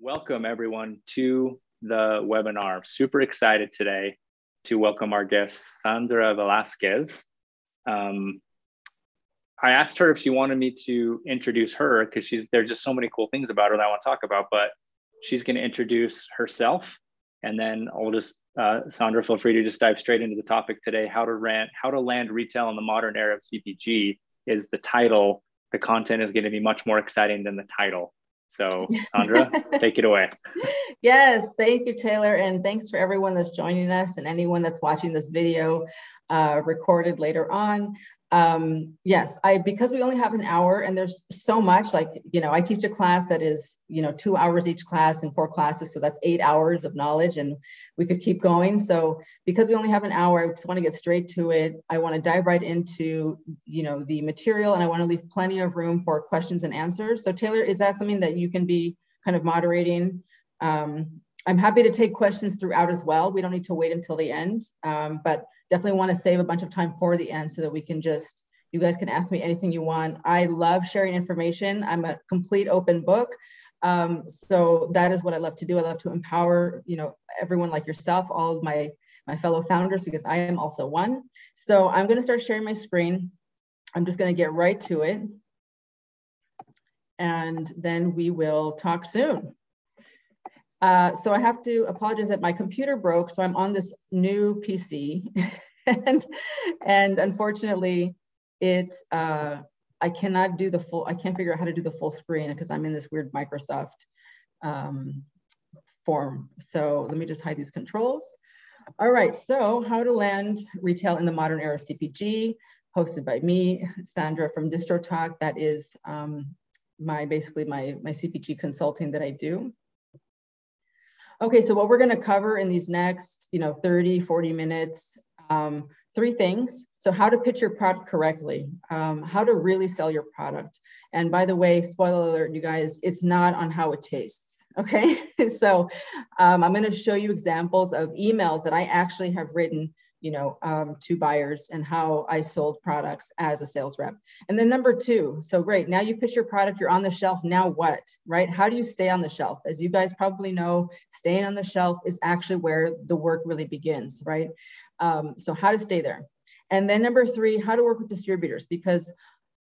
Welcome everyone to the webinar. Super excited today to welcome our guest, Sandra Velasquez. I asked her if she wanted me to introduce her because there's just so many cool things about her that I want to talk about, but she's going to introduce herself, and then I'll just, Sandra, feel free to just dive straight into the topic today. How to land retail in the modern era of CPG is the title. The content is going to be much more exciting than the title. So Sandra, take it away. Yes, thank you, Taylor. And thanks for everyone that's joining us and anyone that's watching this video recorded later on. Yes, because we only have an hour and there's so much, I teach a class that is, 2 hours each class and 4 classes. So that's 8 hours of knowledge and we could keep going. So because we only have an hour, I just want to get straight to it. I want to dive right into, the material, and I want to leave plenty of room for questions and answers. So Taylor, is that something that you can be kind of moderating? I'm happy to take questions throughout as well. We don't need to wait until the end, but definitely want to save a bunch of time for the end so that we can you guys can ask me anything you want. I love sharing information. I'm a complete open book. So that is what I love to do. I love to empower, everyone like yourself, all of my fellow founders, because I am also one. So I'm going to start sharing my screen. I'm just going to get right to it. And then we will talk soon. So I have to apologize that my computer broke. So I'm on this new PC and unfortunately I cannot do I can't figure out how to do the full screen because I'm in this weird Microsoft form. So let me just hide these controls. All right, so how to land retail in the modern era CPG, hosted by me, Sandra from Distro Talk. That is basically my CPG consulting that I do. Okay, so what we're going to cover in these next, 30, 40 minutes, 3 things. So how to pitch your product correctly, how to really sell your product. And by the way, spoiler alert, you guys, it's not on how it tastes. Okay, so I'm going to show you examples of emails that I actually have written, to buyers and how I sold products as a sales rep. And then number 2, so great, now you've pitched your product, you're on the shelf, now what, right? How do you stay on the shelf? As you guys probably know, staying on the shelf is actually where the work really begins, right? So how to stay there. And then number 3, how to work with distributors, because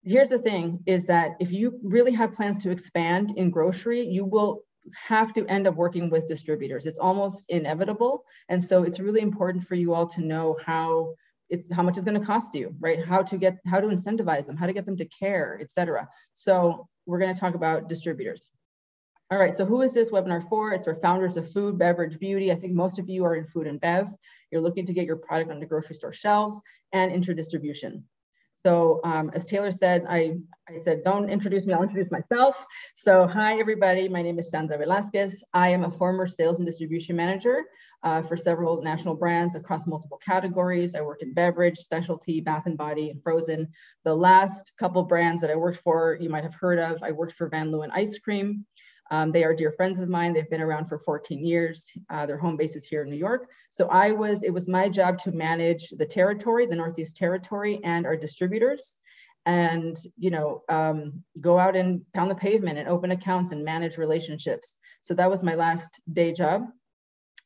here's the thing is that if you really have plans to expand in grocery, you will have to end up working with distributors. It's almost inevitable. And so it's really important for you all to know how much it's going to cost you, right? How to incentivize them, how to get them to care, etc. So we're going to talk about distributors. All right, so who is this webinar for? It's for founders of food, beverage, beauty. I think most of you are in food and bev. You're looking to get your product on the grocery store shelves and into distribution. So as Taylor said, I said, don't introduce me, I'll introduce myself. So hi, everybody. My name is Sandra Velasquez. I am a former sales and distribution manager for several national brands across multiple categories. I worked in beverage, specialty, bath and body, and frozen. The last couple brands that I worked for, you might have heard of. I worked for Van Leeuwen Ice Cream. They are dear friends of mine. They've been around for 14 years. Their home base is here in New York. So it was my job to manage the territory, the Northeast territory, and our distributors, and go out and pound the pavement and open accounts and manage relationships. So that was my last day job.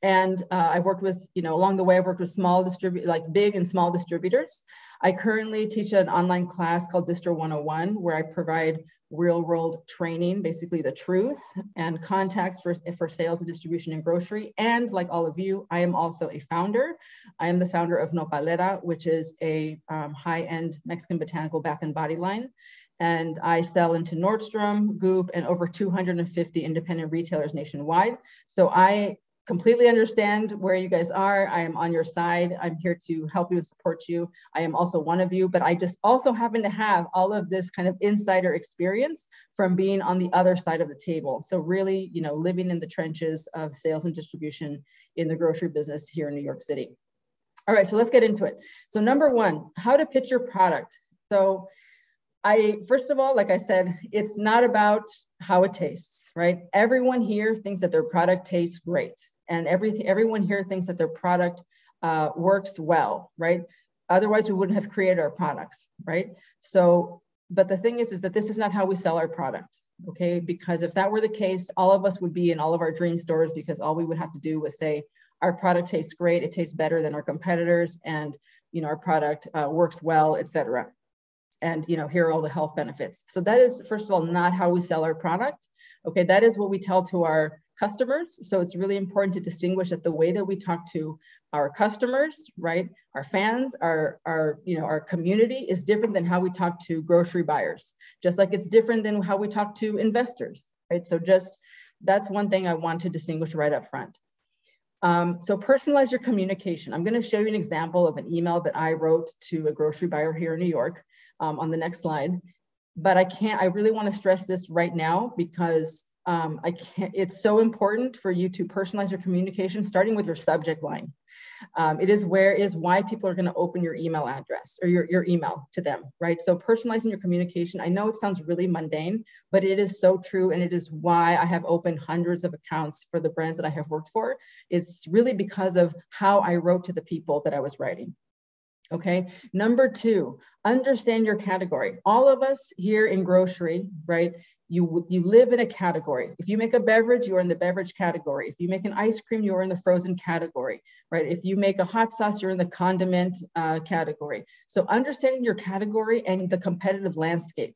And I've worked with, along the way, I've worked with big and small distributors. I currently teach an online class called Distro 101, where I provide real world training, basically the truth and context for sales and distribution in grocery. And like all of you, I am also a founder. I am the founder of Nopalera, which is a high-end Mexican botanical bath and body line. And I sell into Nordstrom, Goop, and over 250 independent retailers nationwide. So I completely understand where you guys are. I am on your side. I'm here to help you and support you. I am also one of you, but I just also happen to have all of this kind of insider experience from being on the other side of the table. So really, living in the trenches of sales and distribution in the grocery business here in New York City. All right, so let's get into it. So number 1, how to pitch your product. So first of all, like I said, it's not about how it tastes, right? Everyone here thinks that their product tastes great. And everyone here thinks that their product works well, right? Otherwise, we wouldn't have created our products, right? So But the thing is that this is not how we sell our product, okay? Because if that were the case, all of us would be in all of our dream stores, because all we would have to do was say, our product tastes great, it tastes better than our competitors, and our product works well, etc. And here are all the health benefits. So that is, first of all, not how we sell our product. Okay, that is what we tell to our customers. So it's really important to distinguish that the way that we talk to our customers, right, our fans, our community is different than how we talk to grocery buyers, just like it's different than how we talk to investors, right? So just, that's one thing I want to distinguish right up front. So personalize your communication. I'm going to show you an example of an email that I wrote to a grocery buyer here in New York on the next slide. But I really want to stress this right now, because it's so important for you to personalize your communication, starting with your subject line. It is why people are going to open your email address or your email to them, right? So personalizing your communication, I know it sounds really mundane, but it is so true. And it is why I have opened hundreds of accounts for the brands that I have worked for. It's really because of how I wrote to the people that I was writing. Okay. Number 2, understand your category. All of us here in grocery, right? You live in a category. If you make a beverage, you're in the beverage category. If you make an ice cream, you're in the frozen category, right? If you make a hot sauce, you're in the condiment category. So understanding your category and the competitive landscape,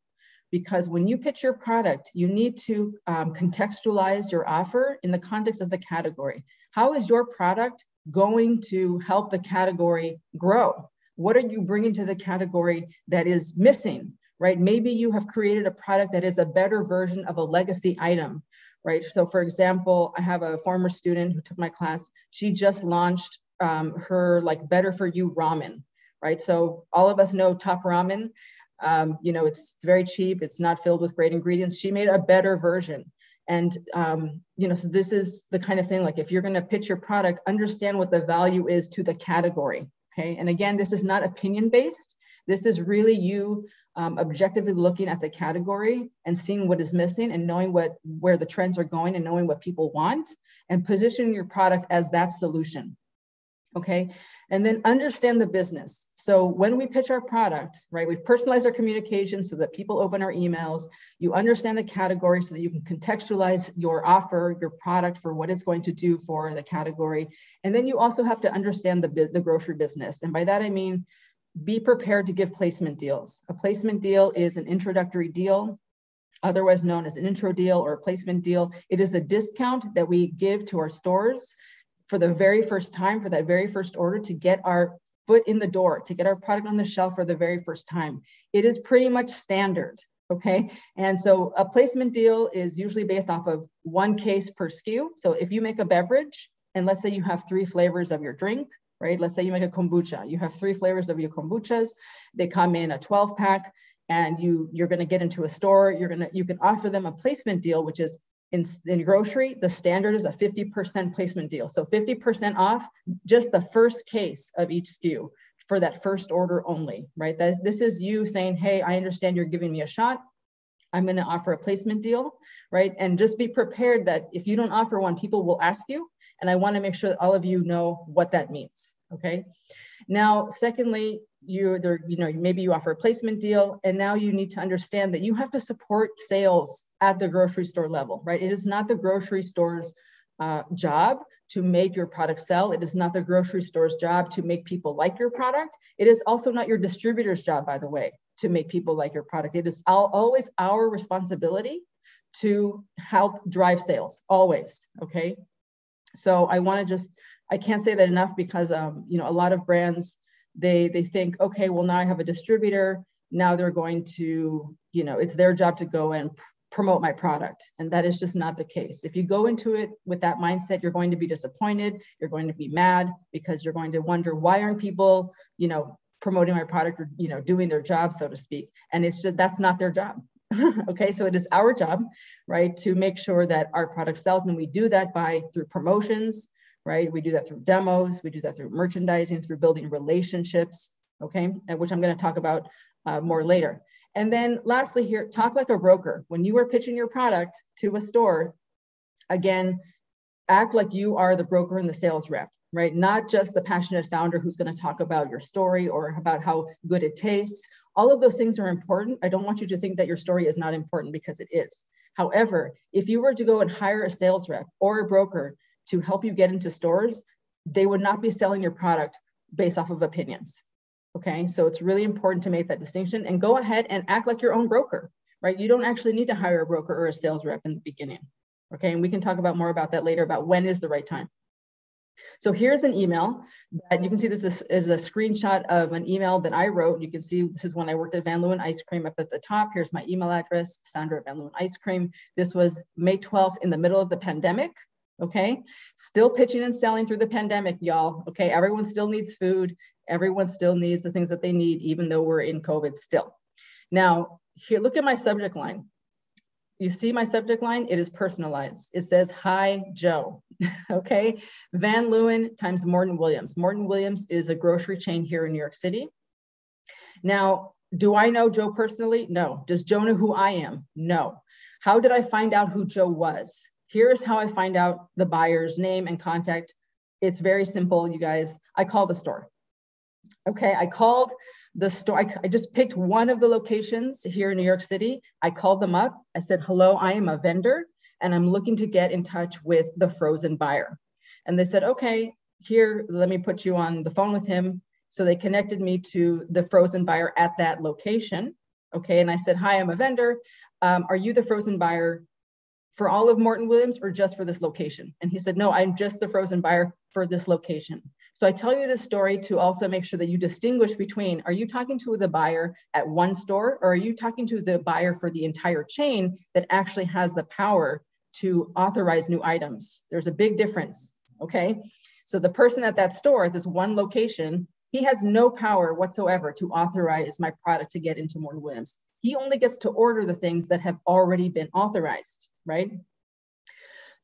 because when you pitch your product, you need to contextualize your offer in the context of the category. How is your product going to help the category grow? What are you bringing to the category that is missing, right? Maybe you have created a product that is a better version of a legacy item, right? So for example, I have a former student who took my class. She just launched her Better For You ramen, right? So all of us know Top Ramen. It's very cheap. It's not filled with great ingredients. She made a better version. And, so this is the kind of thing, like if you're going to pitch your product, understand what the value is to the category. Okay. And again, this is not opinion-based. This is really you objectively looking at the category and seeing what is missing and knowing where the trends are going and knowing what people want and positioning your product as that solution. Okay. And then understand the business. So when we pitch our product, right, we personalize our communication so that people open our emails. You understand the category so that you can contextualize your offer, your product for what it's going to do for the category. And then you also have to understand the grocery business. And by that, I mean, be prepared to give placement deals. A placement deal is an introductory deal, otherwise known as an intro deal or a placement deal. It is a discount that we give to our stores for the very first time, for that very first order, to get our foot in the door, to get our product on the shelf for the very first time. It is pretty much standard, okay? And so a placement deal is usually based off of 1 case per SKU. So if you make a beverage, and let's say you have 3 flavors of your drink, right? Let's say you make a kombucha. You have 3 flavors of your kombuchas. They come in a 12-pack, and you're gonna get into a store. You can offer them a placement deal, which is in grocery, the standard is a 50% placement deal. So 50% off just the first case of each SKU for that first order only, right? This is you saying, hey, I understand you're giving me a shot. I'm going to offer a placement deal, right? And just be prepared that if you don't offer one, people will ask you. And I want to make sure that all of you know what that means, okay? Now, secondly, maybe you offer a placement deal, and now you need to understand that you have to support sales at the grocery store level, right? It is not the grocery store's job to make your product sell. It is not the grocery store's job to make people like your product. It is also not your distributor's job, by the way, to make people like your product. It is always our responsibility to help drive sales, always, okay? So I can't say that enough, because a lot of brands, they think, okay, well, now I have a distributor. Now they're going to, it's their job to go and promote my product. And that is just not the case. If you go into it with that mindset, you're going to be disappointed. You're going to be mad, because you're going to wonder, why aren't people, promoting my product or, doing their job, so to speak. And it's just, that's not their job. Okay, so it is our job, right, to make sure that our product sells. And we do that through promotions, right? We do that through demos. We do that through merchandising, through building relationships, okay, which I'm going to talk about more later. And then lastly here, talk like a broker. When you are pitching your product to a store, again, act like you are the broker and the sales rep. right? Not just the passionate founder who's going to talk about your story or about how good it tastes. All of those things are important. I don't want you to think that your story is not important, because it is. However, if you were to go and hire a sales rep or a broker to help you get into stores, they would not be selling your product based off of opinions. Okay, so it's really important to make that distinction and go ahead and act like your own broker, right? You don't actually need to hire a broker or a sales rep in the beginning. Okay, and we can talk about more about that later, about when is the right time. So here's an email that you can see. This is a screenshot of an email that I wrote. You can see this is when I worked at Van Leeuwen Ice Cream up at the top. Here's my email address, Sandra at Van Leeuwen Ice Cream. This was May 12th in the middle of the pandemic. Okay, still pitching and selling through the pandemic, y'all. Okay, everyone still needs food. Everyone still needs the things that they need, even though we're in COVID still. Now, here, look at my subject line. You see my subject line? It is personalized. It says, "Hi, Joe." Okay, Van Leeuwen times Morton Williams. Morton Williams is a grocery chain here in New York City. Now, do I know Joe personally? No. Does Joe know who I am? No. How did I find out who Joe was? Here's how I find out the buyer's name and contact. It's very simple, you guys. I call the store. Okay, I called the store. I just picked one of the locations here in New York City. I called them up. I said, "Hello, I am a vendor and I'm looking to get in touch with the frozen buyer." And they said, "Okay, here, let me put you on the phone with him." So they connected me to the frozen buyer at that location. Okay, and I said, "Hi, I'm a vendor. Are you the frozen buyer for all of Morton Williams or just for this location?" And he said, "No, I'm just the frozen buyer for this location." So I tell you this story to also make sure that you distinguish between, are you talking to the buyer at one store, or are you talking to the buyer for the entire chain that actually has the power to authorize new items? There's a big difference, okay? So the person at that store, at this one location, he has no power whatsoever to authorize my product to get into Morton Williams. He only gets to order the things that have already been authorized, right?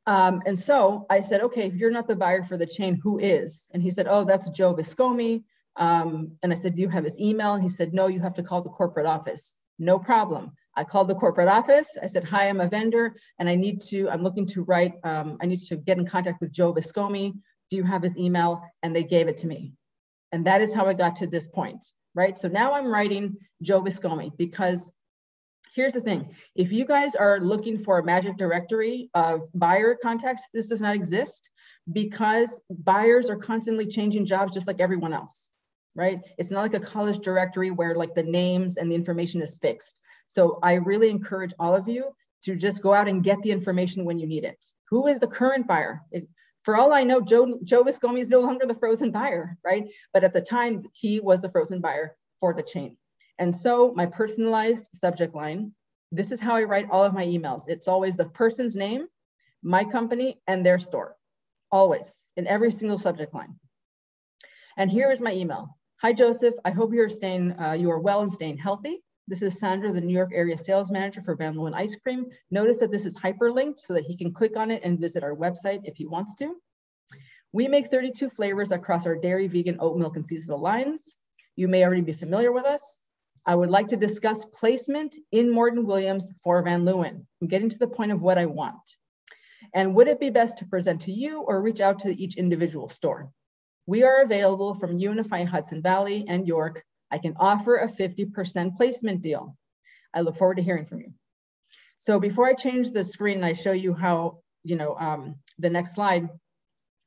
And so I said, "Okay, if you're not the buyer for the chain, who is?" And he said, "Oh, that's Joe Viscomi." And I said, "Do you have his email?" And he said, "No, you have to call the corporate office." No problem. I called the corporate office. I said, "Hi, I'm a vendor and I'm looking to write, I need to get in contact with Joe Viscomi. Do you have his email?" And they gave it to me. And that is how I got to this point, right? So now I'm writing Joe Viscomi, because here's the thing. If you guys are looking for a magic directory of buyer contacts, this does not exist, because buyers are constantly changing jobs just like everyone else, right? It's not like a college directory where like the names and the information is fixed. So I really encourage all of you to just go out and get the information when you need it. Who is the current buyer? For all I know, Joe Viscomi is no longer the frozen buyer, right? But at the time, he was the frozen buyer for the chain. And so my personalized subject line, this is how I write all of my emails. It's always the person's name, my company, and their store, always, in every single subject line. And here is my email. "Hi, Joseph. I hope you are well and staying healthy. This is Sandra, the New York area sales manager for Van Leeuwen Ice Cream. Notice that this is hyperlinked so that he can click on it and visit our website if he wants to. We make 32 flavors across our dairy, vegan, oat milk, and seasonal lines. You may already be familiar with us. I would like to discuss placement in Morton Williams for Van Leeuwen. I'm getting to the point of what I want. And would it be best to present to you or reach out to each individual store? We are available from Unify Hudson Valley and York. I can offer a 50% placement deal. I look forward to hearing from you." So before I change the screen and I show you how, the next slide,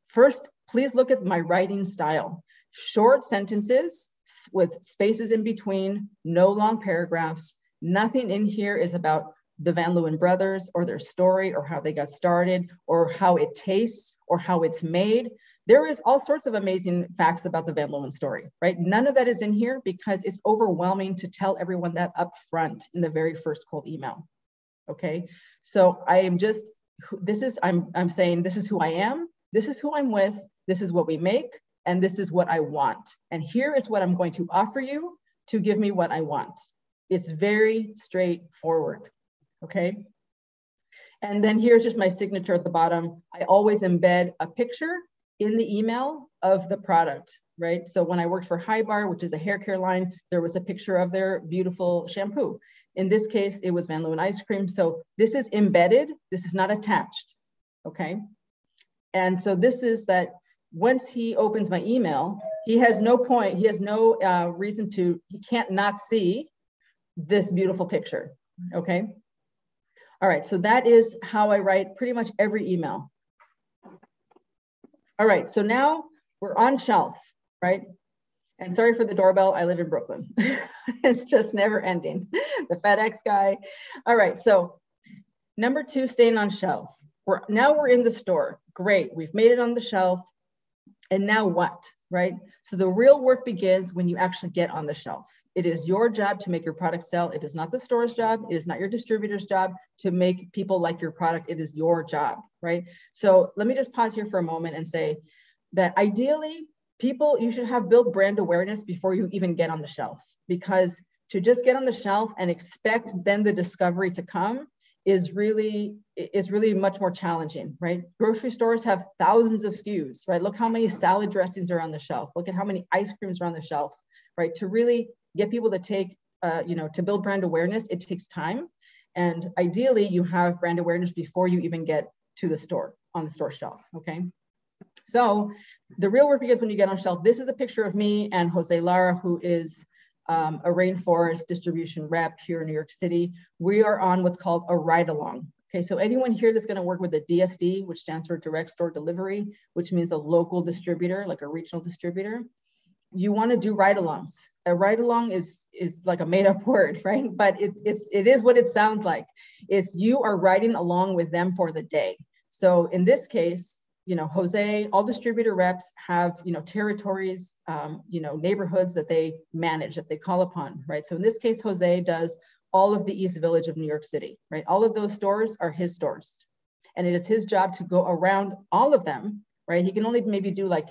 first, please look at my writing style. Short sentences with spaces in between, no long paragraphs. Nothing in here is about the Van Leeuwen brothers or their story or how they got started or how it tastes or how it's made. There is all sorts of amazing facts about the Van Leeuwen story, right? None of that is in here because it's overwhelming to tell everyone that up front in the very first cold email, okay? So I'm saying this is who I am, this is who I'm with, this is what we make, and this is what I want. And here is what I'm going to offer you to give me what I want. It's very straightforward, okay? And then here's just my signature at the bottom. I always embed a picture in the email of the product, right? So when I worked for High Bar, which is a hair care line, there was a picture of their beautiful shampoo. In this case, it was Van Leeuwen Ice Cream. So this is embedded, this is not attached, okay? And so this is that once he opens my email, he has no reason to, he can't not see this beautiful picture, okay? All right, so that is how I write pretty much every email. All right, so now we're on shelf, right? And sorry for the doorbell, I live in Brooklyn. It's just never ending. The FedEx guy. All right, so number 2, staying on shelf. Now we're in the store. Great, we've made it on the shelf. And now what, right? So the real work begins when you actually get on the shelf. It is your job to make your product sell. It is not the store's job. It is not your distributor's job to make people like your product. It is your job, right? So let me just pause here for a moment and say that ideally, you should have built brand awareness before you even get on the shelf, because to just get on the shelf and expect then the discovery to come is really much more challenging, right? Grocery stores have thousands of SKUs, right? Look how many salad dressings are on the shelf. Look at how many ice creams are on the shelf, right? To really get people to take, to build brand awareness, it takes time. And ideally you have brand awareness before you even get to the store, on the store shelf, okay? So the real work begins when you get on shelf. This is a picture of me and Jose Lara, who is a rainforest distribution rep here in New York City. We are on what's called a ride along. Okay, so anyone here that's gonna work with a DSD, which stands for direct store delivery, which means a local distributor, like a regional distributor, you wanna do ride-alongs. A ride-along is like a made-up word, right? But it is what it sounds like. It's you are riding along with them for the day. So in this case, Jose, all distributor reps have, territories, neighborhoods that they manage, that they call upon, right? So in this case, Jose does all of the East Village of New York City, right? All of those stores are his stores. And it is his job to go around all of them, right? He can only maybe do like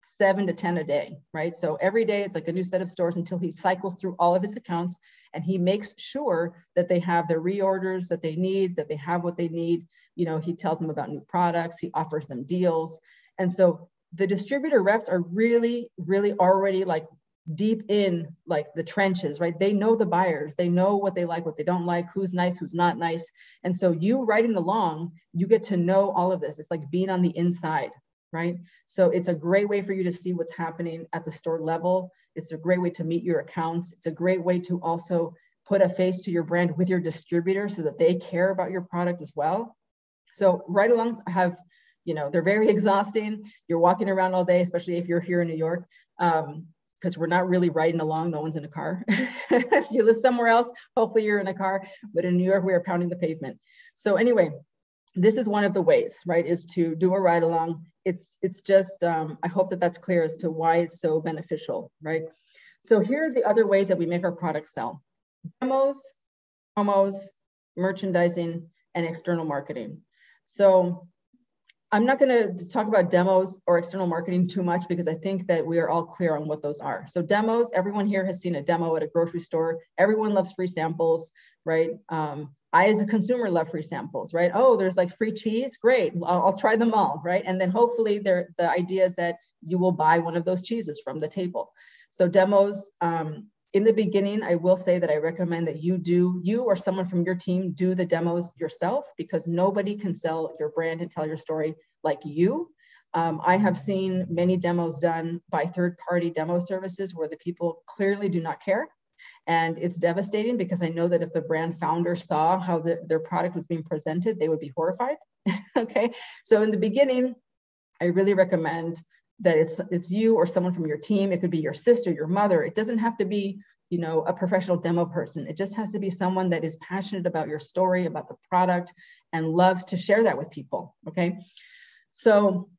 7 to 10 a day, right? So every day it's like a new set of stores until he cycles through all of his accounts and he makes sure that they have the reorders that they need, that they have what they need. He tells them about new products, he offers them deals. And so the distributor reps are really, really already like deep in like the trenches, right? They know the buyers, they know what they like, what they don't like, who's nice, who's not nice. And so you riding along, you get to know all of this. It's like being on the inside, right? So it's a great way for you to see what's happening at the store level. It's a great way to meet your accounts. It's a great way to also put a face to your brand with your distributor so that they care about your product as well. So ride-alongs have, they're very exhausting. You're walking around all day, especially if you're here in New York, because we're not really riding along. No one's in a car. If you live somewhere else, hopefully you're in a car. But in New York, we are pounding the pavement. So anyway, this is one of the ways, right, is to do a ride-along. It's just, I hope that that's clear as to why it's so beneficial, right? So here are the other ways that we make our product sell. Demos, promos, merchandising, and external marketing. So I'm not going to talk about demos or external marketing too much because I think that we are all clear on what those are. So demos, everyone here has seen a demo at a grocery store. Everyone loves free samples, right? I, as a consumer, love free samples, right? Oh, there's like free cheese. Great. I'll try them all, right? And then hopefully the idea is that you will buy one of those cheeses from the table. So demos, in the beginning, I will say that I recommend that you or someone from your team do the demos yourself because nobody can sell your brand and tell your story like you. I have seen many demos done by third-party demo services where the people clearly do not care. And it's devastating because I know that if the brand founder saw how their product was being presented, they would be horrified. Okay, so in the beginning, I really recommend that it's you or someone from your team. It could be your sister, your mother. It doesn't have to be, a professional demo person. It just has to be someone that is passionate about your story, about the product, and loves to share that with people, okay? So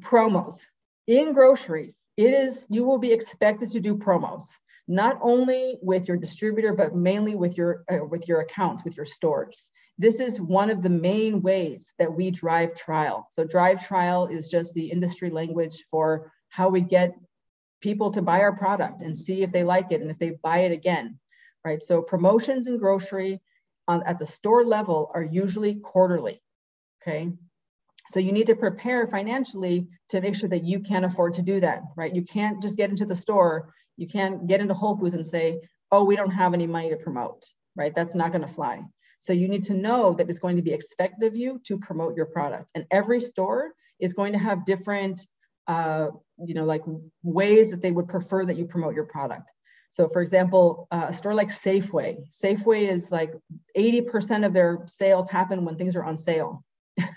promos. In grocery, you will be expected to do promos, not only with your distributor, but mainly with your accounts, with your stores. This is one of the main ways that we drive trial. So drive trial is just the industry language for how we get people to buy our product and see if they like it and if they buy it again, right? So promotions in grocery at the store level are usually quarterly, okay? So you need to prepare financially to make sure that you can afford to do that, right? You can't just get into the store. You can't get into Whole Foods and say, oh, we don't have any money to promote, right? That's not gonna fly. So you need to know that it's going to be expected of you to promote your product. And every store is going to have different like ways that they would prefer that you promote your product. So for example, a store like Safeway is like 80% of their sales happen when things are on sale.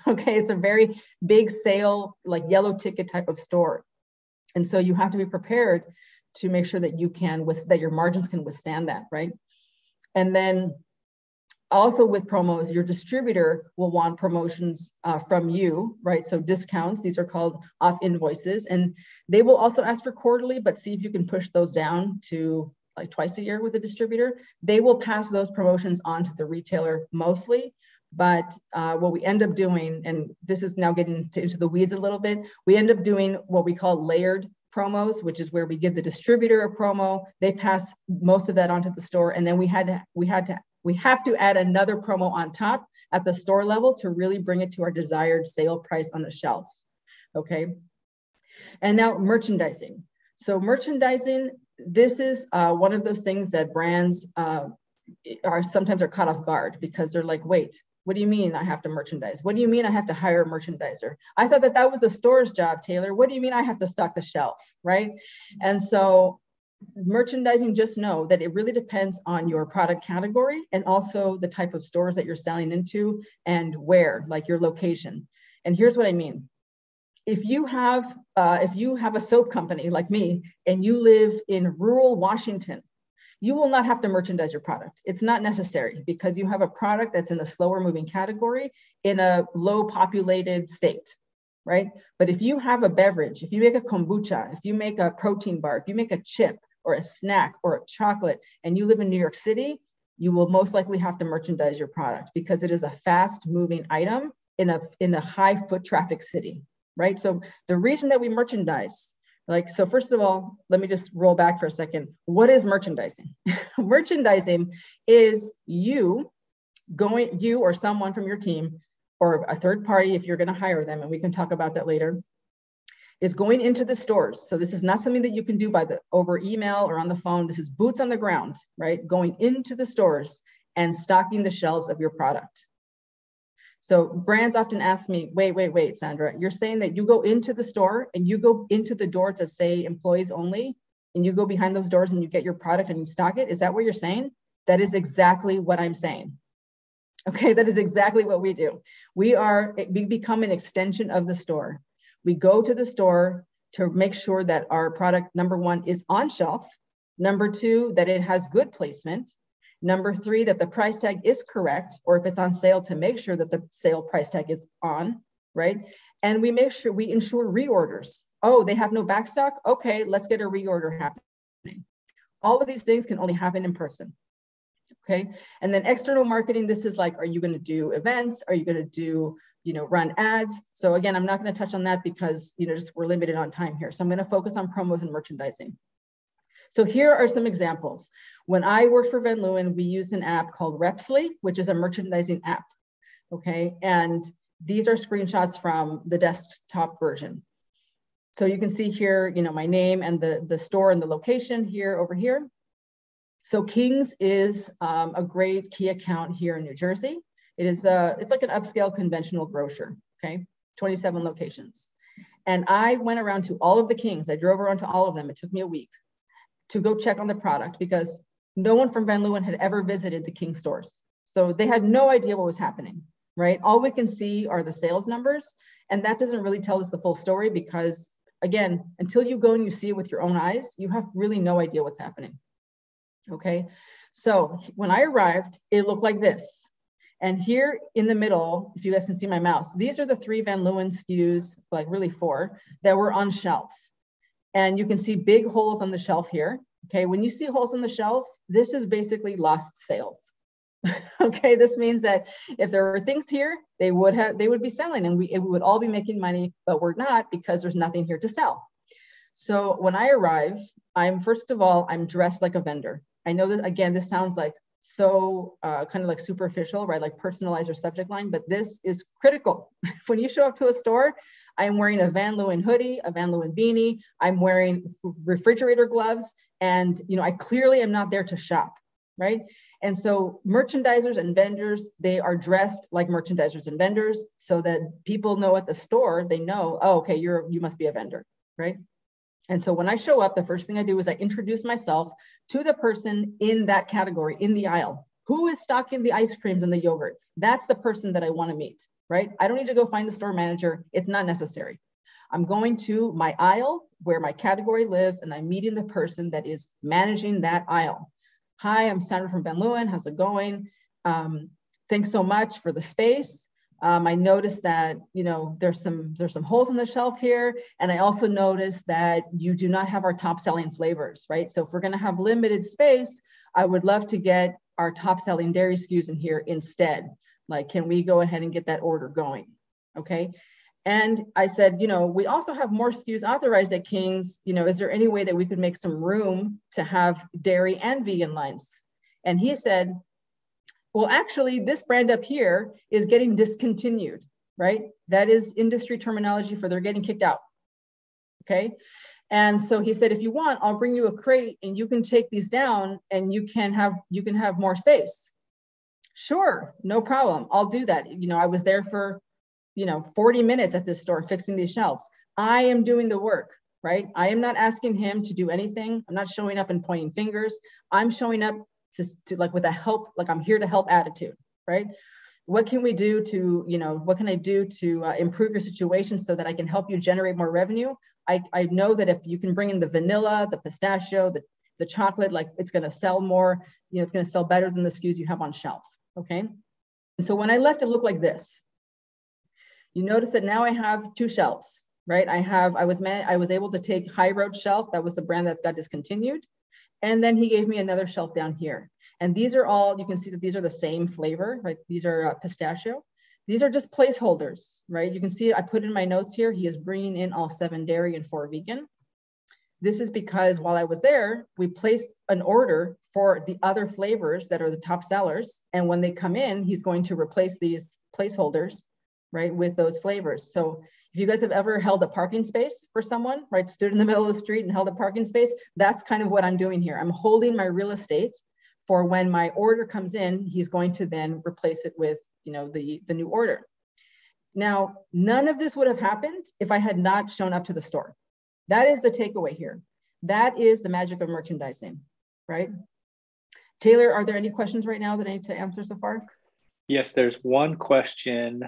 Okay, it's a very big sale, like yellow ticket type of store. And so you have to be prepared to make sure that that your margins can withstand that, right? And then also with promos, your distributor will want promotions from you, right? So discounts, these are called off invoices, and they will also ask for quarterly, but see if you can push those down to like twice a year with a distributor. They will pass those promotions on to the retailer mostly. But what we end up doing, and this is now getting into the weeds a little bit, we end up doing what we call layered promos, which is where we give the distributor a promo, they pass most of that onto the store, and then we have to add another promo on top at the store level to really bring it to our desired sale price on the shelf. Okay. And now merchandising. So merchandising, this is one of those things that brands sometimes are caught off guard because they're like, wait, what do you mean I have to merchandise? What do you mean I have to hire a merchandiser? I thought that was the store's job, Taylor. What do you mean I have to stock the shelf, right? And so merchandising, just know that it really depends on your product category and also the type of stores that you're selling into and where, like your location. And here's what I mean. If you have a soap company like me and you live in rural Washington, you will not have to merchandise your product. It's not necessary because you have a product that's in a slower moving category in a low populated state, right? But if you have a beverage, if you make a kombucha, if you make a protein bar, if you make a chip or a snack or a chocolate and you live in New York City, you will most likely have to merchandise your product because it is a fast moving item in a high foot traffic city, right? So the reason that we merchandise, so first of all, let me just roll back for a second. What is merchandising? Merchandising is you or someone from your team or a third party, if you're going to hire them, and we can talk about that later, is going into the stores. So this is not something that you can do over email or on the phone. This is boots on the ground, right? Going into the stores and stocking the shelves of your product. So brands often ask me, wait, Sandra, you're saying that you go into the store and you go into the door to say employees only, and you go behind those doors and you get your product and you stock it? Is that what you're saying? That is exactly what I'm saying. Okay, that is exactly what we do. We become an extension of the store. We go to the store to make sure that our product, number one, is on shelf. Number two, that it has good placement. Number three, that the price tag is correct, or if it's on sale, to make sure that the sale price tag is on, right? And we ensure reorders. Oh, they have no backstock? Okay, let's get a reorder happening. All of these things can only happen in person, okay? And then external marketing, this is like, are you gonna do events? Are you gonna do, run ads? So again, I'm not gonna touch on that because, we're limited on time here. So I'm gonna focus on promos and merchandising. So here are some examples. When I worked for Van Leeuwen, we used an app called Repsly, which is a merchandising app, okay? And these are screenshots from the desktop version. So you can see here, my name and the store and the location here over here. So King's is a great key account here in New Jersey. It's like an upscale conventional grocer, okay? 27 locations. And I went around to all of the King's. I drove around to all of them. It took me a week to go check on the product because no one from Van Leeuwen had ever visited the King stores. So they had no idea what was happening, right? All we can see are the sales numbers, and that doesn't really tell us the full story because, again, until you go and you see it with your own eyes, you have really no idea what's happening, okay? So when I arrived, it looked like this. And here in the middle, if you guys can see my mouse, these are the 3 Van Leeuwen SKUs, like really 4, that were on shelf. And you can see big holes on the shelf here. Okay, when you see holes on the shelf, this is basically lost sales. Okay, this means that if there were things here, they would be selling and we would all be making money, but we're not because there's nothing here to sell. So when I arrive, first of all, I'm dressed like a vendor. I know that, again, this sounds like so kind of like superficial, right? Like personalize your subject line, but this is critical. When you show up to a store, I'm wearing a Van Leeuwen hoodie, a Van Leeuwen beanie, I'm wearing refrigerator gloves, and I clearly am not there to shop, right? And so merchandisers and vendors, they are dressed like merchandisers and vendors so that people know at the store, they know, oh, okay, you must be a vendor. right? And so when I show up, the first thing I do is I introduce myself to the person in that category, in the aisle. Who is stocking the ice creams and the yogurt? That's the person that I want to meet, right? I don't need to go find the store manager. It's not necessary. I'm going to my aisle where my category lives, and I'm meeting the person that is managing that aisle. Hi, I'm Sandra from Ben Lewin. How's it going? Thanks so much for the space. I noticed that, you know, there's some holes in the shelf here. And I also noticed that you do not have our top selling flavors, right? So if we're going to have limited space, I would love to get our top selling dairy SKUs in here instead. Like, can we go ahead and get that order going? Okay. And I said, you know, we also have more SKUs authorized at King's. You know, is there any way that we could make some room to have dairy and vegan lines? And he said, well, actually, this brand up here is getting discontinued, right? That is industry terminology for they're getting kicked out. Okay. And so he said, if you want, I'll bring you a crate and you can take these down and you can have more space. Sure, no problem. I'll do that. You know, I was there for, you know, 40 minutes at this store fixing these shelves. I am doing the work, right? I am not asking him to do anything. I'm not showing up and pointing fingers. I'm showing up to like with a help, like I'm here to help attitude, right? What can we do to, you know, what can I do to improve your situation so that I can help you generate more revenue? I know that if you can bring in the vanilla, the pistachio, the chocolate, like it's going to sell more, you know, it's going to sell better than the SKUs you have on shelf. Okay. And so when I left, it looked like this. You notice that now I have two shelves, right? I was able to take High Road shelf. That was the brand that's got discontinued. And then he gave me another shelf down here. And these are all, you can see that these are the same flavor, right? These are pistachio. These are just placeholders, right? You can see I put in my notes here, he is bringing in all 7 dairy and 4 vegan. This is because while I was there, we placed an order for the other flavors that are the top sellers. And when they come in, he's going to replace these placeholders, right, with those flavors. So if you guys have ever held a parking space for someone, right, stood in the middle of the street and held a parking space, that's kind of what I'm doing here. I'm holding my real estate for when my order comes in, he's going to then replace it with, you know, the new order. Now, none of this would have happened if I had not shown up to the store. That is the takeaway here. That is the magic of merchandising, right? Taylor, are there any questions right now that I need to answer so far? Yes, there's one question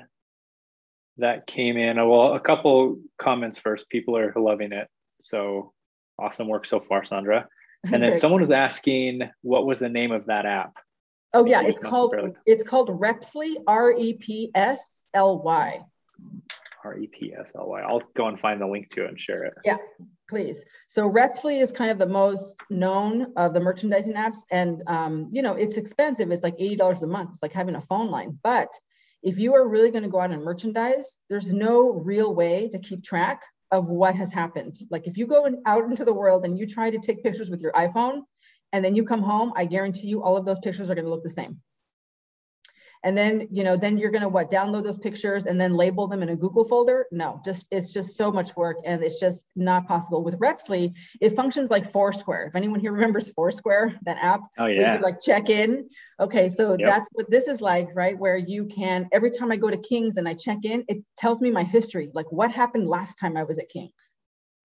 that came in. Well, a couple comments first. People are loving it. So awesome work so far, Sandra. And then someone was asking, what was the name of that app? Oh yeah, it's called Repsly, Repsly. Repsly. I'll go and find the link to it and share it. Yeah, please. So Repsly is kind of the most known of the merchandising apps. And, you know, it's expensive. It's like $80 a month. It's like having a phone line. But if you are really going to go out and merchandise, there's no real way to keep track of what has happened. Like if you go out into the world and you try to take pictures with your iPhone and then you come home, I guarantee you all of those pictures are going to look the same. And then, you know, then you're going to download those pictures and then label them in a Google folder. No, it's just so much work and it's just not possible. With Repsly, it functions like Foursquare. If anyone here remembers Foursquare, that app, oh yeah, where you could like check in. Okay, so that's what this is like, right? Where you can, every time I go to King's and I check in, it tells me my history, like what happened last time I was at King's,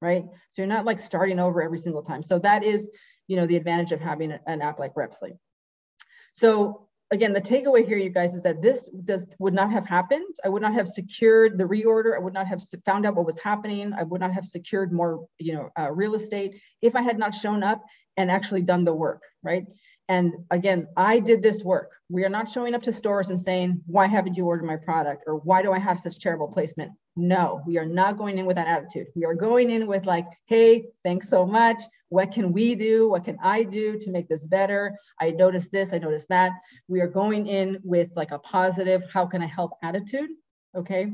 right? So you're not like starting over every single time. So that is, you know, the advantage of having an app like Repsly. So again, the takeaway here, you guys, is that this would not have happened. I would not have secured the reorder. I would not have found out what was happening. I would not have secured more, you know, real estate if I had not shown up and actually done the work, right? And again, I did this work. We are not showing up to stores and saying, why haven't you ordered my product? Or why do I have such terrible placement? No, we are not going in with that attitude. We are going in with like, hey, thanks so much. What can we do? What can I do to make this better? I noticed this, I noticed that. We are going in with like a positive, how can I help attitude? Okay.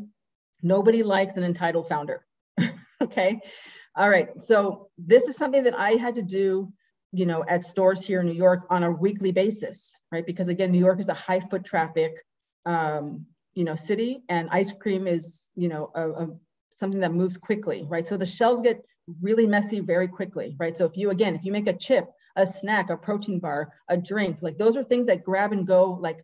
Nobody likes an entitled founder. Okay. All right. So this is something that I had to do, you know, at stores here in New York on a weekly basis, right? Because again, New York is a high foot traffic, you know, city, and ice cream is, you know, something that moves quickly, right? So the shelves get really messy very quickly, right? So if you make a chip, a snack, a protein bar, a drink, like those are things that grab and go like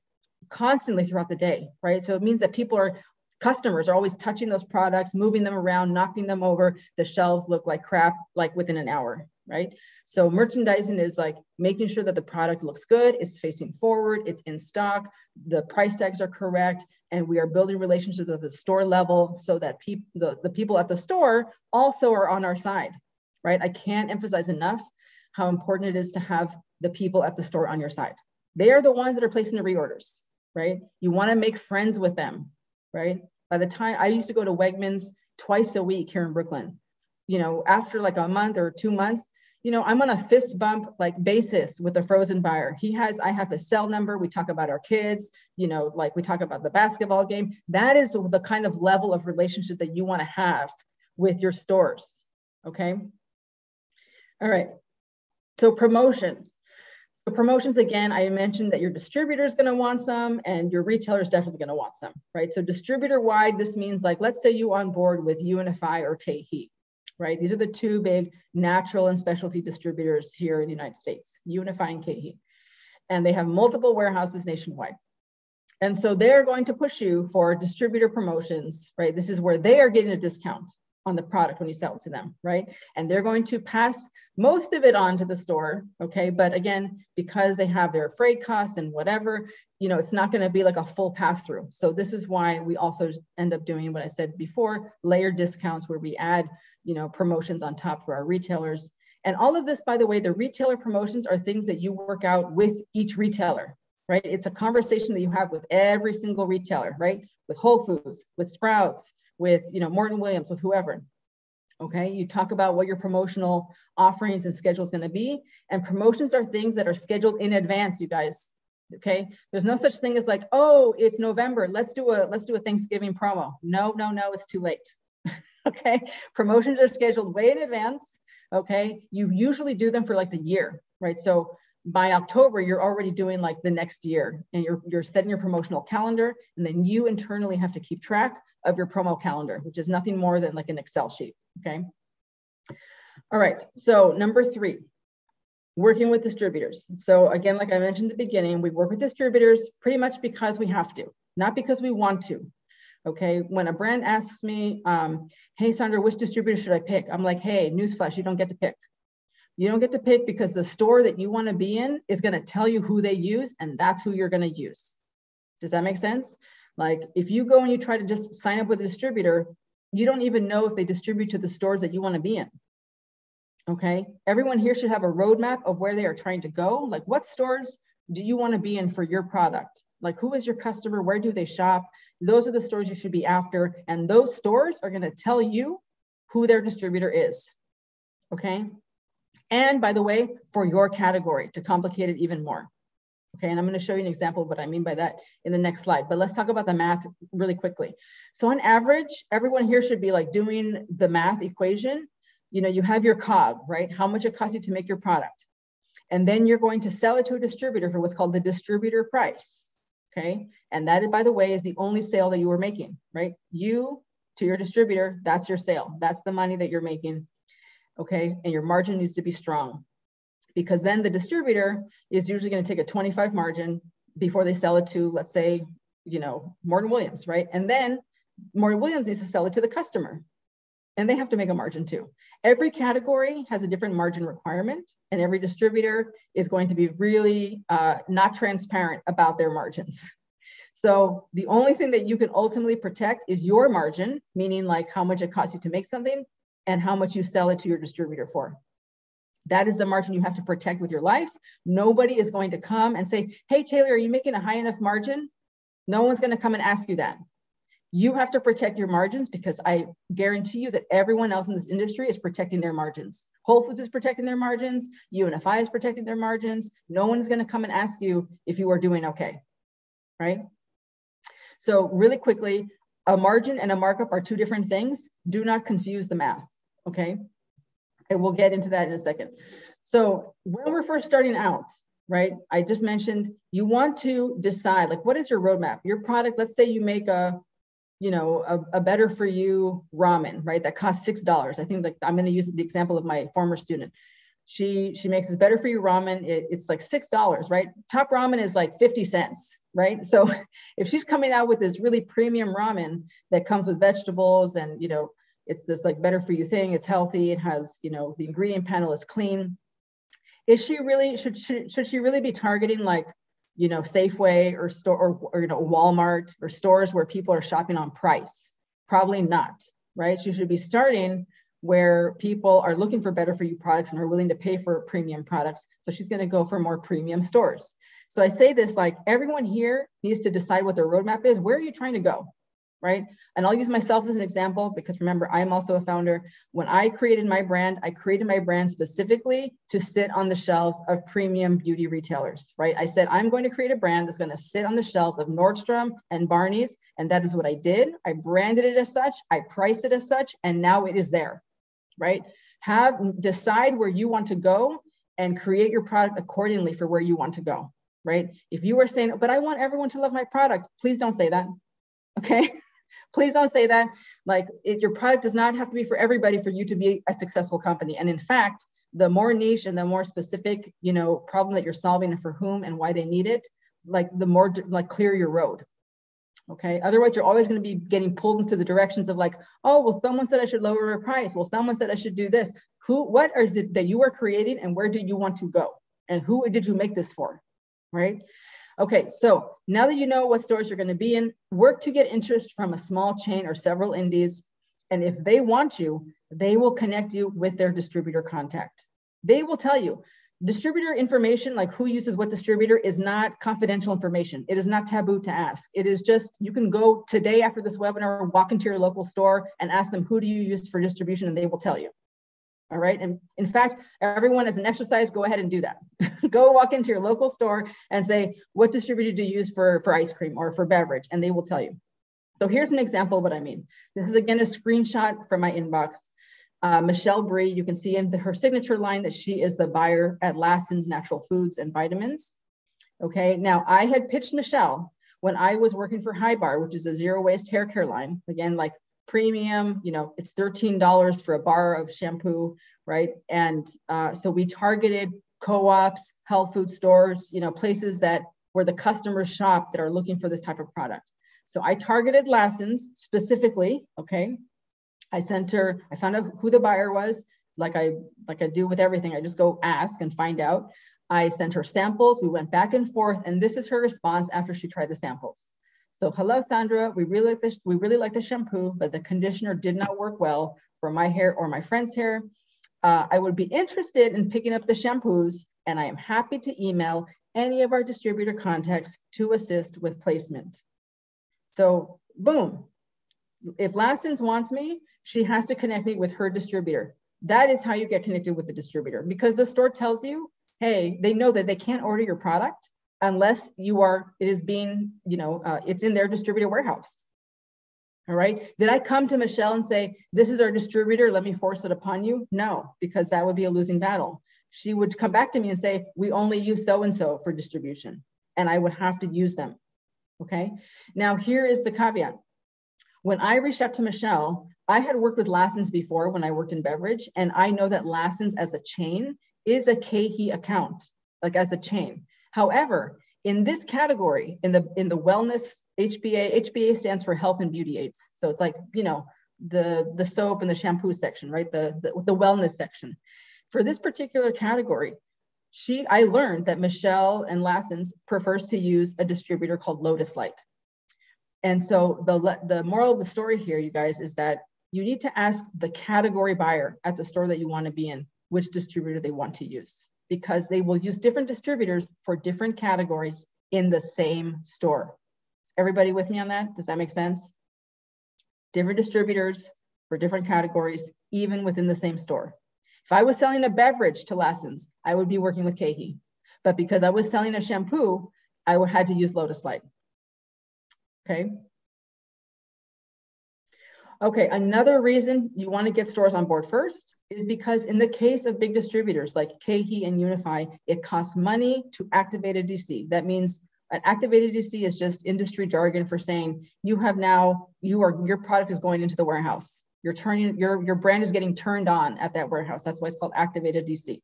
constantly throughout the day, right? So it means that people are customers are always touching those products, moving them around, knocking them over. The shelves look like crap, like within an hour, right? So merchandising is like making sure that the product looks good, it's facing forward, it's in stock, the price tags are correct, and we are building relationships at the store level so that the people at the store also are on our side, right? I can't emphasize enough how important it is to have the people at the store on your side. They are the ones that are placing the reorders, right? You want to make friends with them, right? By the time I used to go to Wegmans twice a week here in Brooklyn, you know, after like a month or 2 months, you know, I'm on a fist bump like basis with a frozen buyer. I have his cell number. We talk about our kids, you know, like we talk about the basketball game. That is the kind of level of relationship that you want to have with your stores. Okay. All right. So promotions. The promotions, again, I mentioned that your distributor is going to want some and your retailer is definitely going to want some, right? So distributor wide, this means like, let's say you on board with UNFI or KeHE, right? These are the two big natural and specialty distributors here in the United States, UNFI and KeHE. And they have multiple warehouses nationwide. And so they're going to push you for distributor promotions, right? This is where they are getting a discount on the product when you sell it to them, right? And they're going to pass most of it on to the store, okay? But again, because they have their freight costs and whatever, you know, it's not gonna be like a full pass through. So this is why we also end up doing what I said before, layered discounts where we add, you know, promotions on top for our retailers. And all of this, by the way, the retailer promotions are things that you work out with each retailer, right? It's a conversation that you have with every single retailer, right? With Whole Foods, with Sprouts, with, you know, Morton Williams, with whoever, okay? You talk about what your promotional offerings and schedule is going to be. And promotions are things that are scheduled in advance, you guys, okay? There's no such thing as like, oh, it's November, let's do a Thanksgiving promo. No, it's too late, okay? Promotions are scheduled way in advance, okay? You usually do them for like the year, right? So by October, you're already doing like the next year and you're setting your promotional calendar, and then you internally have to keep track of your promo calendar, which is nothing more than like an Excel sheet, okay? All right, so number 3, working with distributors. So again, like I mentioned at the beginning, we work with distributors pretty much because we have to, not because we want to, okay? When a brand asks me, hey, Sandra, which distributor should I pick? I'm like, hey, newsflash, you don't get to pick. You don't get to pick because the store that you want to be in is going to tell you who they use, and that's who you're going to use. Does that make sense? Like if you go and you try to just sign up with a distributor, you don't even know if they distribute to the stores that you want to be in. Okay. Everyone here should have a roadmap of where they are trying to go. Like what stores do you want to be in for your product? Like who is your customer? Where do they shop? Those are the stores you should be after. And those stores are going to tell you who their distributor is. Okay. And by the way, for your category, to complicate it even more. Okay, and I'm going to show you an example of what I mean by that in the next slide, but let's talk about the math really quickly. So on average, everyone here should be like doing the math equation. You know, you have your COG, right? How much it costs you to make your product. And then you're going to sell it to a distributor for what's called the distributor price, okay? And that, by the way, is the only sale that you were making, right? You to your distributor, that's your sale. That's the money that you're making, okay? And your margin needs to be strong, because then the distributor is usually going to take a 25 margin before they sell it to, let's say, you know, Morton Williams, right? And then Morton Williams needs to sell it to the customer, and they have to make a margin too. Every category has a different margin requirement, and every distributor is going to be really not transparent about their margins. So the only thing that you can ultimately protect is your margin, meaning like how much it costs you to make something and how much you sell it to your distributor for. That is the margin you have to protect with your life. Nobody is going to come and say, hey, Taylor, are you making a high enough margin? No one's going to come and ask you that. You have to protect your margins, because I guarantee you that everyone else in this industry is protecting their margins. Whole Foods is protecting their margins. UNFI is protecting their margins. No one's going to come and ask you if you are doing okay, right? So really quickly, a margin and a markup are two different things. Do not confuse the math, okay? And we'll get into that in a second. So when we're first starting out, right, I just mentioned you want to decide, like, what is your roadmap? Your product, let's say you make a better for you ramen, right? That costs $6. I think, like, I'm going to use the example of my former student. She makes this better for you ramen. It's like $6, right? Top ramen is like 50 cents, right? So if she's coming out with this really premium ramen that comes with vegetables and, it's this like better for you thing, it's healthy, it has, the ingredient panel is clean. Is she really, should she really be targeting like, Safeway or store or Walmart or stores where people are shopping on price? Probably not, right? She should be starting where people are looking for better for you products and are willing to pay for premium products. So she's going to go for more premium stores. So I say this, like, everyone here needs to decide what their roadmap is. Where are you trying to go, right? And I'll use myself as an example, because remember, I'm also a founder. When I created my brand, I created my brand specifically to sit on the shelves of premium beauty retailers, right? I said, I'm going to create a brand that's going to sit on the shelves of Nordstrom and Barney's. And that is what I did. I branded it as such. I priced it as such. And now it is there, right? Decide where you want to go and create your product accordingly for where you want to go, right? If you are saying, but I want everyone to love my product, please don't say that, okay? Please don't say that. Like, your product does not have to be for everybody for you to be a successful company. And in fact, the more niche and the more specific, problem that you're solving and for whom and why they need it, like the more like clear your road. Okay. Otherwise, you're always going to be getting pulled into the directions of like, oh, well, someone said I should lower my price. Well, someone said I should do this. What is it that you are creating and where do you want to go? And who did you make this for? Right. Okay, so now that you know what stores you're going to be in, work to get interest from a small chain or several indies. And if they want you, they will connect you with their distributor contact. They will tell you. Distributor information, like who uses what distributor, is not confidential information. It is not taboo to ask. It is just, you can go today after this webinar, walk into your local store and ask them, who do you use for distribution? And they will tell you. All right. And in fact, everyone, as an exercise, go ahead and do that. Go walk into your local store and say, what distributor do you use for ice cream or for beverage? And they will tell you. So here's an example of what I mean. This is, again, a screenshot from my inbox. Michelle Bree, you can see in her signature line that she is the buyer at Lassen's Natural Foods and Vitamins. Okay. Now, I had pitched Michelle when I was working for High Bar, which is a zero waste hair care line. Again, like, premium, it's $13 for a bar of shampoo, right? And so we targeted co-ops, health food stores, places where the customers shop that are looking for this type of product. So I targeted Lassen's specifically, okay? I found out who the buyer was, like I do with everything. I just go ask and find out. I sent her samples. We went back and forth, and this is her response after she tried the samples. So, hello, Sandra, we really like the shampoo, but the conditioner did not work well for my hair or my friend's hair. I would be interested in picking up the shampoos, and I am happy to email any of our distributor contacts to assist with placement. So, boom. If Lassen's wants me, she has to connect me with her distributor. That is how you get connected with the distributor, because the store tells you, hey, they know that they can't order your product unless it's in their distributor warehouse. All right. Did I come to Michelle and say, this is our distributor, let me force it upon you? No, because that would be a losing battle. She would come back to me and say, we only use so-and-so for distribution, and I would have to use them. Okay. Now, here is the caveat. When I reached out to Michelle, I had worked with Lassen's before when I worked in beverage, and I know that Lassen's as a chain is a KeHE account, like as a chain. However, in this category, in the wellness HBA stands for health and beauty aids. So it's like, the soap and the shampoo section, right? The wellness section. For this particular category, I learned that Michelle and Lassen's prefers to use a distributor called Lotus Light. And so the moral of the story here, you guys, is that you need to ask the category buyer at the store that you want to be in which distributor they want to use, because they will use different distributors for different categories in the same store. Everybody with me on that? Does that make sense? Different distributors for different categories, even within the same store. If I was selling a beverage to Lassen's, I would be working with KeHE. But because I was selling a shampoo, I had to use Lotus Light. Okay. Okay, another reason you want to get stores on board first is because in the case of big distributors like KeHE and Unify, it costs money to activate a DC. That means an activated DC is just industry jargon for saying your product is going into the warehouse. Your brand is getting turned on at that warehouse. That's why it's called activated DC.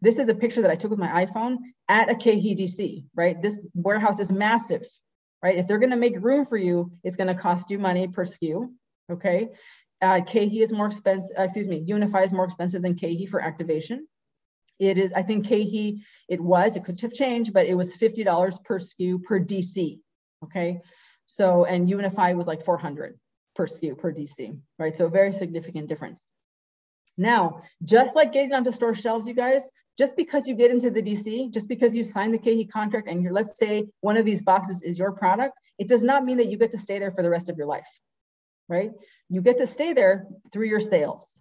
This is a picture that I took with my iPhone at a KeHE DC, right? This warehouse is massive, right? If they're going to make room for you, it's going to cost you money per SKU, okay? KeHE is more expensive, Unify is more expensive than KeHE for activation. It is, I think KeHE, it could have changed, but it was $50 per SKU per DC, okay? So, and Unify was like $400 per SKU per DC, right? So a very significant difference. Now, just like getting onto store shelves, you guys, just because you get into the DC, just because you sign the KeHE contract and let's say one of these boxes is your product, it does not mean that you get to stay there for the rest of your life, right? You get to stay there through your sales.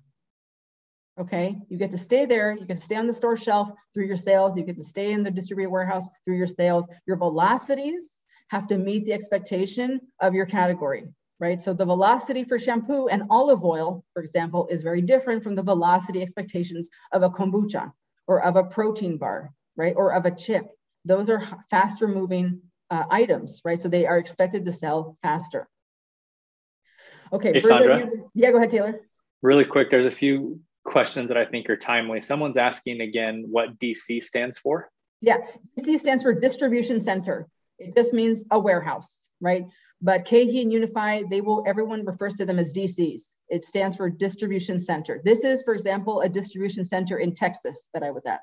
Okay, you get to stay there, you get to stay on the store shelf through your sales, you get to stay in the distributor warehouse through your sales. Your velocities have to meet the expectation of your category, right? So the velocity for shampoo and olive oil, for example, is very different from the velocity expectations of a kombucha or of a protein bar, right? Or of a chip. Those are faster moving items, right? So they are expected to sell faster. Okay, hey, Sandra. Yeah, go ahead, Taylor. Really quick, there's a few questions that I think are timely. Someone's asking again what DC stands for. Yeah, DC stands for distribution center. It just means a warehouse, right? But KeHE and Unify, everyone refers to them as DCs. It stands for distribution center. This is, for example, a distribution center in Texas that I was at.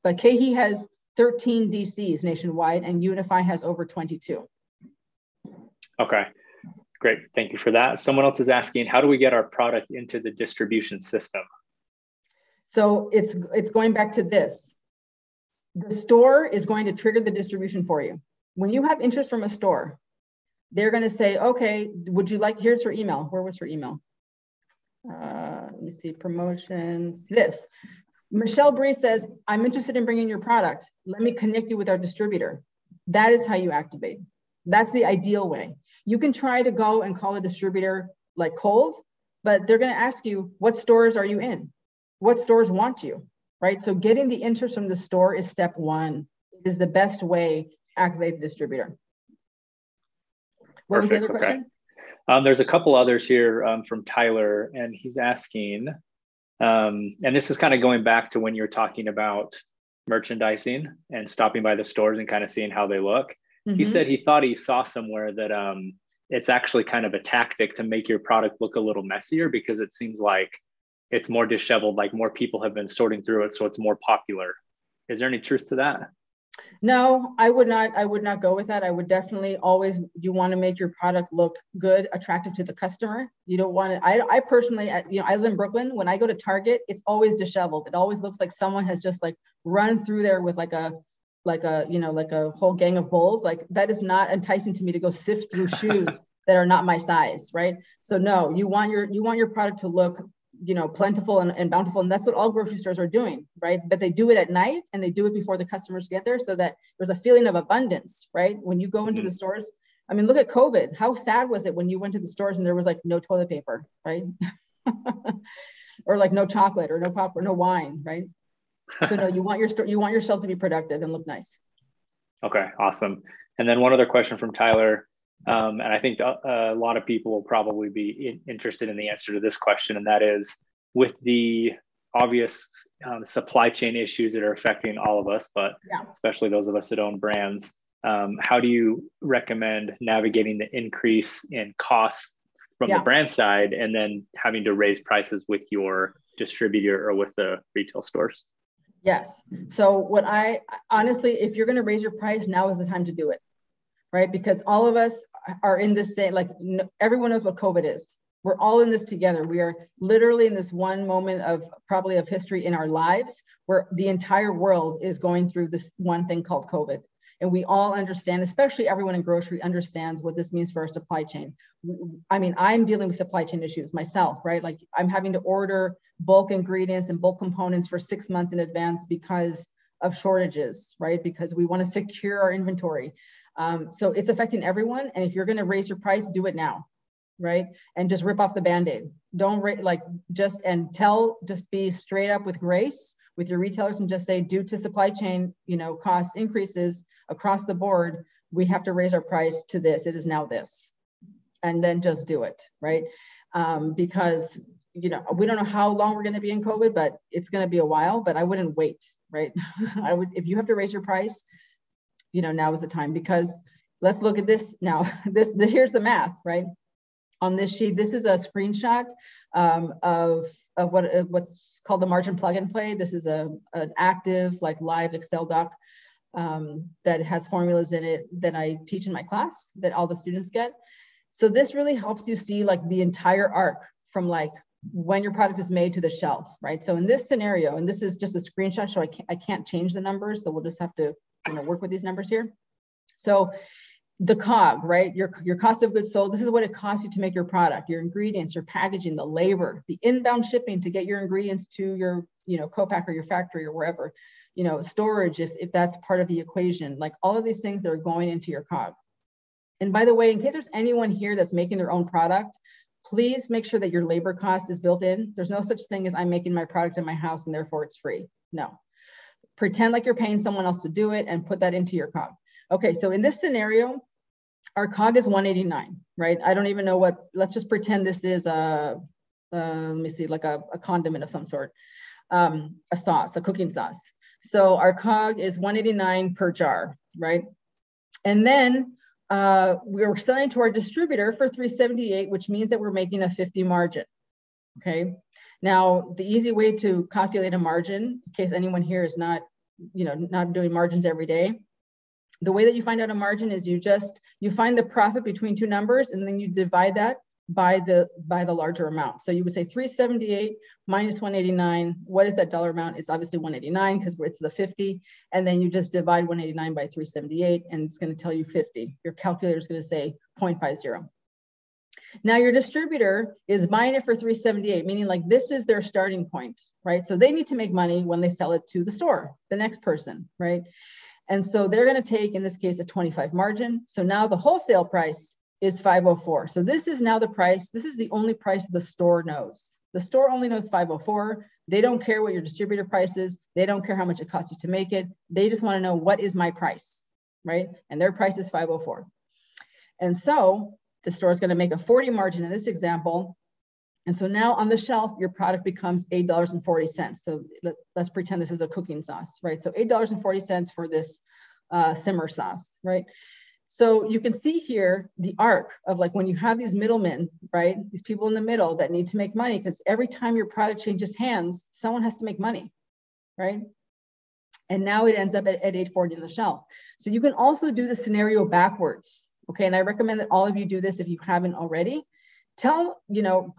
But KeHE has 13 DCs nationwide and Unify has over 22. Okay, great. Thank you for that. Someone else is asking, how do we get our product into the distribution system? So it's going back to this. The store is going to trigger the distribution for you. When you have interest from a store, they're going to say, okay, would you like, here's her email. Where was her email? Let me see, promotions, this. Michelle Bree says, I'm interested in bringing your product. Let me connect you with our distributor. That is how you activate. That's the ideal way. You can try to go and call a distributor like cold, but they're going to ask you, what stores are you in? What stores want you, right? So getting the interest from the store is step one. It is the best way to activate the distributor. What was the other question? There's a couple others here from Tyler, and he's asking, and this is kind of going back to when you're talking about merchandising and stopping by the stores and kind of seeing how they look. Mm-hmm. He said he thought he saw somewhere that it's actually kind of a tactic to make your product look a little messier because it seems like it's more disheveled, like more people have been sorting through it, so it's more popular. Is there any truth to that? No, I would not go with that. I would definitely always, you want to make your product look good, attractive to the customer. You don't want to, I personally, I live in Brooklyn. When I go to Target, it's always disheveled. It always looks like someone has just like run through there with like a whole gang of bulls. Like that is not enticing to me to go sift through shoes that are not my size, right? So no, you want your product to look plentiful and bountiful. And that's what all grocery stores are doing, right? But they do it at night and they do it before the customers get there so that there's a feeling of abundance, right? When you go into the stores, I mean, look at COVID. How sad was it when you went to the stores and there was like no toilet paper, right? Or like no chocolate or no pop or no wine, right? So no, you want your shelf to be productive and look nice. Okay, awesome. And then one other question from Tyler. And I think a lot of people will probably be interested in the answer to this question, and that is with the obvious supply chain issues that are affecting all of us, but especially those of us that own brands. How do you recommend navigating the increase in costs from the brand side and then having to raise prices with your distributor or with the retail stores? Yes. So honestly, if you're going to raise your price, now is the time to do it. Right? Because all of us are in this state, everyone knows what COVID is. We're all in this together. We are literally in this one moment of history in our lives where the entire world is going through this one thing called COVID. And we all understand, especially everyone in grocery understands what this means for our supply chain. I mean, I'm dealing with supply chain issues myself, right? Like I'm having to order bulk ingredients and bulk components for 6 months in advance because of shortages, right? Because we want to secure our inventory. So it's affecting everyone. And if you're going to raise your price, do it now, right? And just rip off the Band-Aid. Don't just be straight up with grace with your retailers and just say, due to supply chain, cost increases across the board, we have to raise our price to this. It is now this. And then just do it, right? Because you know, we don't know how long we're going to be in COVID, but it's going to be a while, but I wouldn't wait, right? I would, if you have to raise your price, you know, now is the time, because let's look at this now. Here's the math, right? On this sheet, this is a screenshot of what's called the margin plug and play. This is an active, like live Excel doc that has formulas in it that I teach in my class that all the students get. So this really helps you see like the entire arc from like when your product is made to the shelf, right? So in this scenario, and this is just a screenshot, so I can't change the numbers, so we'll just have to, you know, work with these numbers here. So the COG, right? Your cost of goods sold, this is what it costs you to make your product, your ingredients, your packaging, the labor, the inbound shipping to get your ingredients to your, you know, co-packer, your factory or wherever, you know, storage, if that's part of the equation, like all of these things that are going into your COG. And by the way, in case there's anyone here that's making their own product, please make sure that your labor cost is built in. There's no such thing as I'm making my product in my house and therefore it's free. No. Pretend like you're paying someone else to do it and put that into your COG. Okay, so in this scenario, our COG is 189, right? I don't even know what, let's just pretend this is let me see, like a condiment of some sort, a sauce, a cooking sauce. So our COG is 189 per jar, right? And then we're selling to our distributor for 378, which means that we're making a 50 margin, okay? Now, the easy way to calculate a margin, in case anyone here is not, you know, not doing margins every day, the way that you find out a margin is you find the profit between two numbers and then you divide that by the larger amount. So you would say 378 minus 189. What is that dollar amount? It's obviously 189 because it's the 50. And then you just divide 189 by 378 and it's going to tell you 50. Your calculator is going to say 0.50. Now your distributor is buying it for 378, meaning like this is their starting point, right? So they need to make money when they sell it to the store, the next person, right? And so they're going to take, in this case, a 25 margin. So now the wholesale price is 504. So this is now the price. This is the only price the store knows. The store only knows 504. They don't care what your distributor price is. They don't care how much it costs you to make it. They just want to know what is my price, right? And their price is 504. And so the store is going to make a 40 margin in this example. And so now on the shelf, your product becomes $8.40. So let's pretend this is a cooking sauce, right? So $8.40 for this simmer sauce, right? So you can see here the arc of like when you have these middlemen, right? These people in the middle that need to make money because every time your product changes hands, someone has to make money, right? And now it ends up at $8.40 on the shelf. So you can also do the scenario backwards, okay? And I recommend that all of you do this if you haven't already.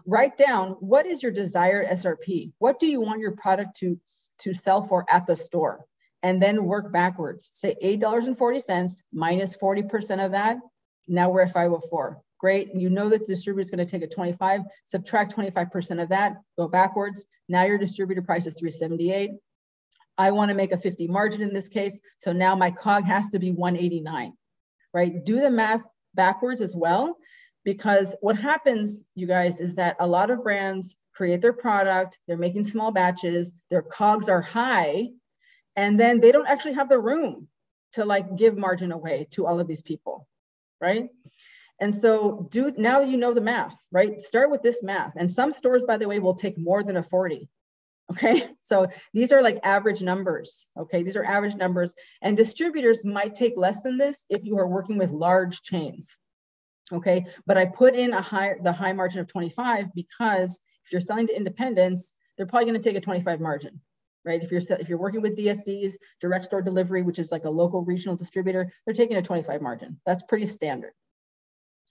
Write down what is your desired SRP? What do you want your product to sell for at the store? And then work backwards. Say $8.40 minus 40% of that. Now we're at 504. Great. You know that the distributor is going to take a 25, subtract 25% of that, go backwards. Now your distributor price is 378. I want to make a 50 margin in this case. So now my COG has to be 189, right? Do the math backwards as well. Because what happens, you guys, is that a lot of brands create their product, they're making small batches, their COGS are high, and then they don't actually have the room to like give margin away to all of these people, right? And so now you know the math, right? Start with this math. And some stores, by the way, will take more than a 40. Okay, so these are like average numbers. Okay, these are average numbers. And distributors might take less than this if you are working with large chains. Okay, but I put in the high margin of 25 because if you're selling to independents, they're probably going to take a 25 margin, right? If you're working with DSDs, direct store delivery, which is like a local regional distributor, they're taking a 25 margin. That's pretty standard.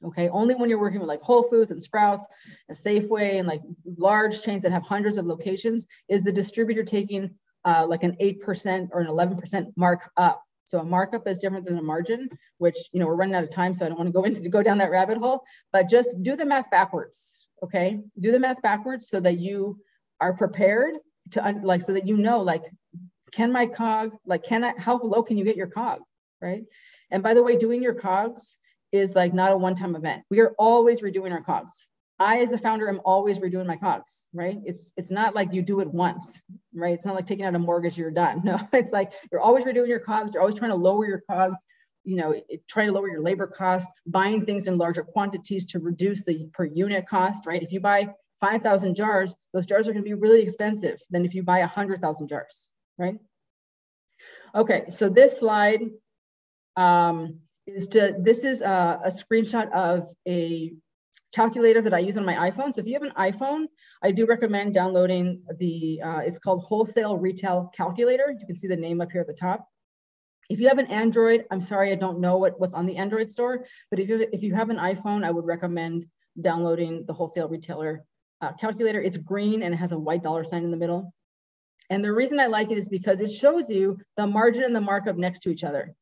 Okay, only when you're working with like Whole Foods and Sprouts and Safeway and like large chains that have hundreds of locations is the distributor taking like an 8% or an 11% markup. So a markup is different than a margin, which, we're running out of time, so I don't want to go down that rabbit hole, but just do the math backwards, okay? Do the math backwards so that you are prepared to, so that you know, can my COG, how low can you get your COG, right? And by the way, doing your COGs is like not a one-time event. We are always redoing our COGs. I, as a founder, am always redoing my COGs, right? It's not like you do it once, right? It's not like taking out a mortgage, you're done. No, it's like you're always redoing your COGs. You're always trying to lower your COGs, trying to lower your labor costs, buying things in larger quantities to reduce the per unit cost, right? If you buy 5,000 jars, those jars are going to be really expensive than if you buy 100,000 jars, right? Okay, so this slide this is a screenshot of a calculator that I use on my iPhone. So if you have an iPhone, I do recommend downloading the, it's called Wholesale Retail Calculator. You can see the name up here at the top. If you have an Android, I'm sorry, I don't know what's on the Android store, but if you have an iPhone, I would recommend downloading the Wholesale Retailer Calculator. It's green and it has a white $ sign in the middle. And the reason I like it is because it shows you the margin and the markup next to each other,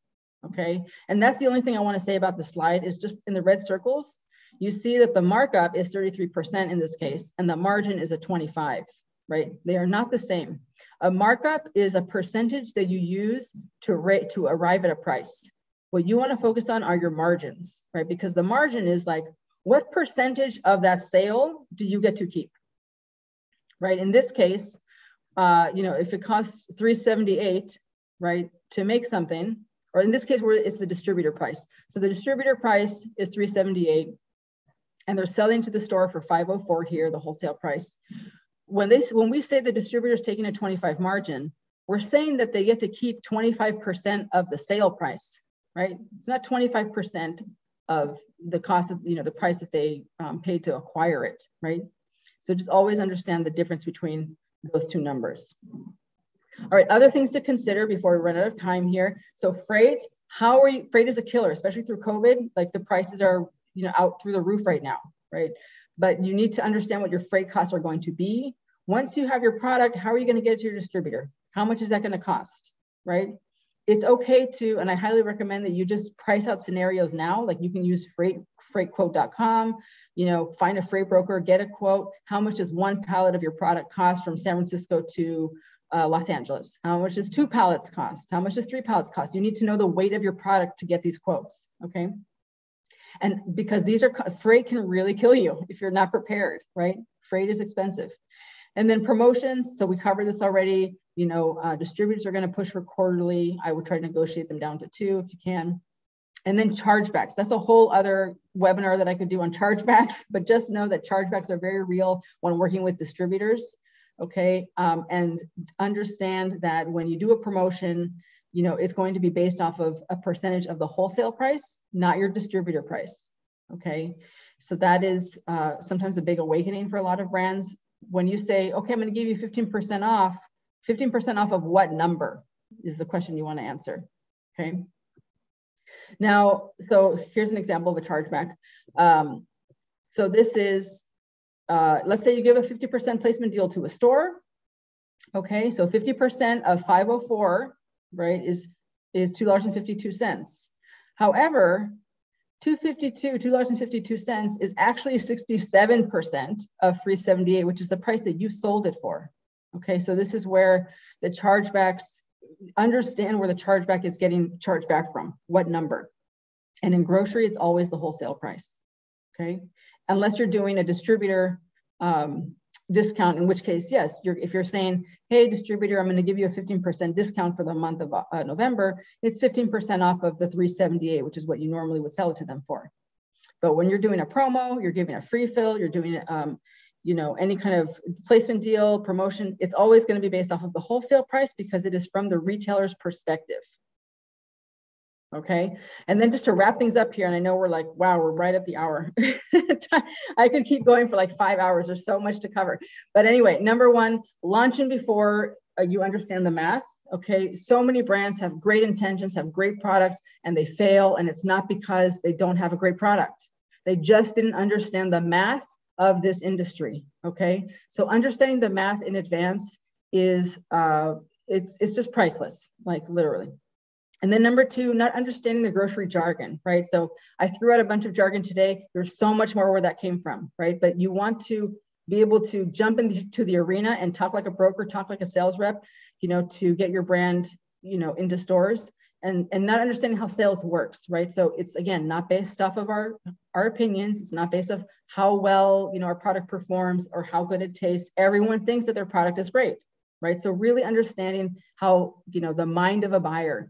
okay? And that's the only thing I wanna say about the slide is just in the red circles, you see that the markup is 33% in this case, and the margin is a 25, right? They are not the same. A markup is a percentage that you use to arrive at a price. What you want to focus on are your margins, right? Because the margin is like, what percentage of that sale do you get to keep, right? In this case, if it costs $3.78, right, to make something, or in this case, where it's the distributor price. So the distributor price is $3.78, and they're selling to the store for $5.04 here, the wholesale price. When we say the distributor's taking a 25 margin, we're saying that they get to keep 25% of the sale price, right? It's not 25% of the cost of, the price that they paid to acquire it, right? So just always understand the difference between those two numbers. All right, other things to consider before we run out of time here. So freight, freight is a killer, especially through COVID. Like the prices are, out through the roof right now, right? But you need to understand what your freight costs are going to be. Once you have your product, how are you going to get it to your distributor? How much is that going to cost, right? It's okay to, and I highly recommend that you just price out scenarios now. Like you can use freightquote.com, find a freight broker, get a quote. How much does one pallet of your product cost from San Francisco to Los Angeles? How much does 2 pallets cost? How much does 3 pallets cost? You need to know the weight of your product to get these quotes, okay? And because freight can really kill you if you're not prepared, right? Freight is expensive. And then promotions, so we covered this already. Distributors are going to push for quarterly. I would try to negotiate them down to 2 if you can. And then chargebacks. That's a whole other webinar that I could do on chargebacks, but just know that chargebacks are very real when working with distributors, okay? And understand that when you do a promotion, it's going to be based off of a percentage of the wholesale price, not your distributor price, okay? So that is sometimes a big awakening for a lot of brands. When you say, okay, I'm gonna give you 15% off of what number is the question you wanna answer, okay? Now, so here's an example of a chargeback. So this is, let's say you give a 50% placement deal to a store, okay? So 50% of 504, right, is $2.52. However, $2.52 is actually 67% of $3.78, which is the price that you sold it for. Okay, so this is where the chargebacks, understand where the chargeback is getting charged back from, what number. And in grocery, it's always the wholesale price, okay? Unless you're doing a distributor discount, in which case, yes, if you're saying, hey, distributor, I'm going to give you a 15% discount for the month of November, it's 15% off of the $3.78, which is what you normally would sell it to them for. But when you're doing a promo, you're giving a free fill, you're doing, any kind of placement deal, promotion, it's always going to be based off of the wholesale price because it is from the retailer's perspective. Okay, and then just to wrap things up here, and I know we're like, wow, we're right at the hour. I could keep going for like 5 hours. There's so much to cover. But anyway, number one, launching before you understand the math. Okay, so many brands have great intentions, have great products, and they fail. And it's not because they don't have a great product. They just didn't understand the math of this industry. Okay, so understanding the math in advance is, it's just priceless, like literally. And then number two, not understanding the grocery jargon, right? So I threw out a bunch of jargon today. There's so much more where that came from, right? But you want to be able to jump into the arena and talk like a broker, talk like a sales rep, to get your brand, into stores and not understanding how sales works, right? So it's, again, not based off of our opinions. It's not based off how well, our product performs or how good it tastes. Everyone thinks that their product is great. Right. So really understanding how, the mind of a buyer,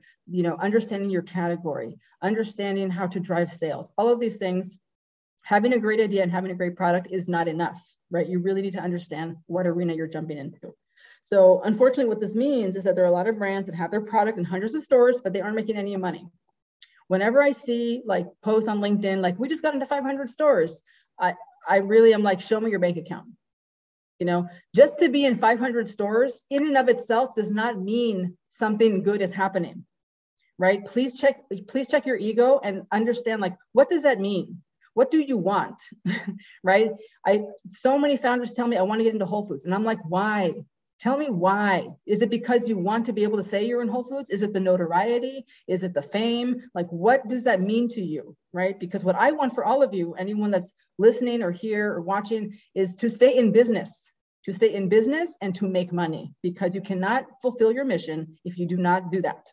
understanding your category, understanding how to drive sales, all of these things, having a great idea and having a great product is not enough. right? You really need to understand what arena you're jumping into. So unfortunately, what this means is that there are a lot of brands that have their product in hundreds of stores, but they aren't making any money. Whenever I see like posts on LinkedIn, like we just got into 500 stores, I really am like, show me your bank account. You know, just to be in 500 stores in and of itself does not mean something good is happening, right? Please check your ego and understand, like, what does that mean? What do you want, right? So many founders tell me, I want to get into Whole Foods. And I'm like, why? Tell me why. Is it because you want to be able to say you're in Whole Foods? Is it the notoriety? Is it the fame? Like, what does that mean to you, right? Because what I want for all of you, anyone that's listening or here or watching, is to stay in business, and to make money, because you cannot fulfill your mission if you do not do that.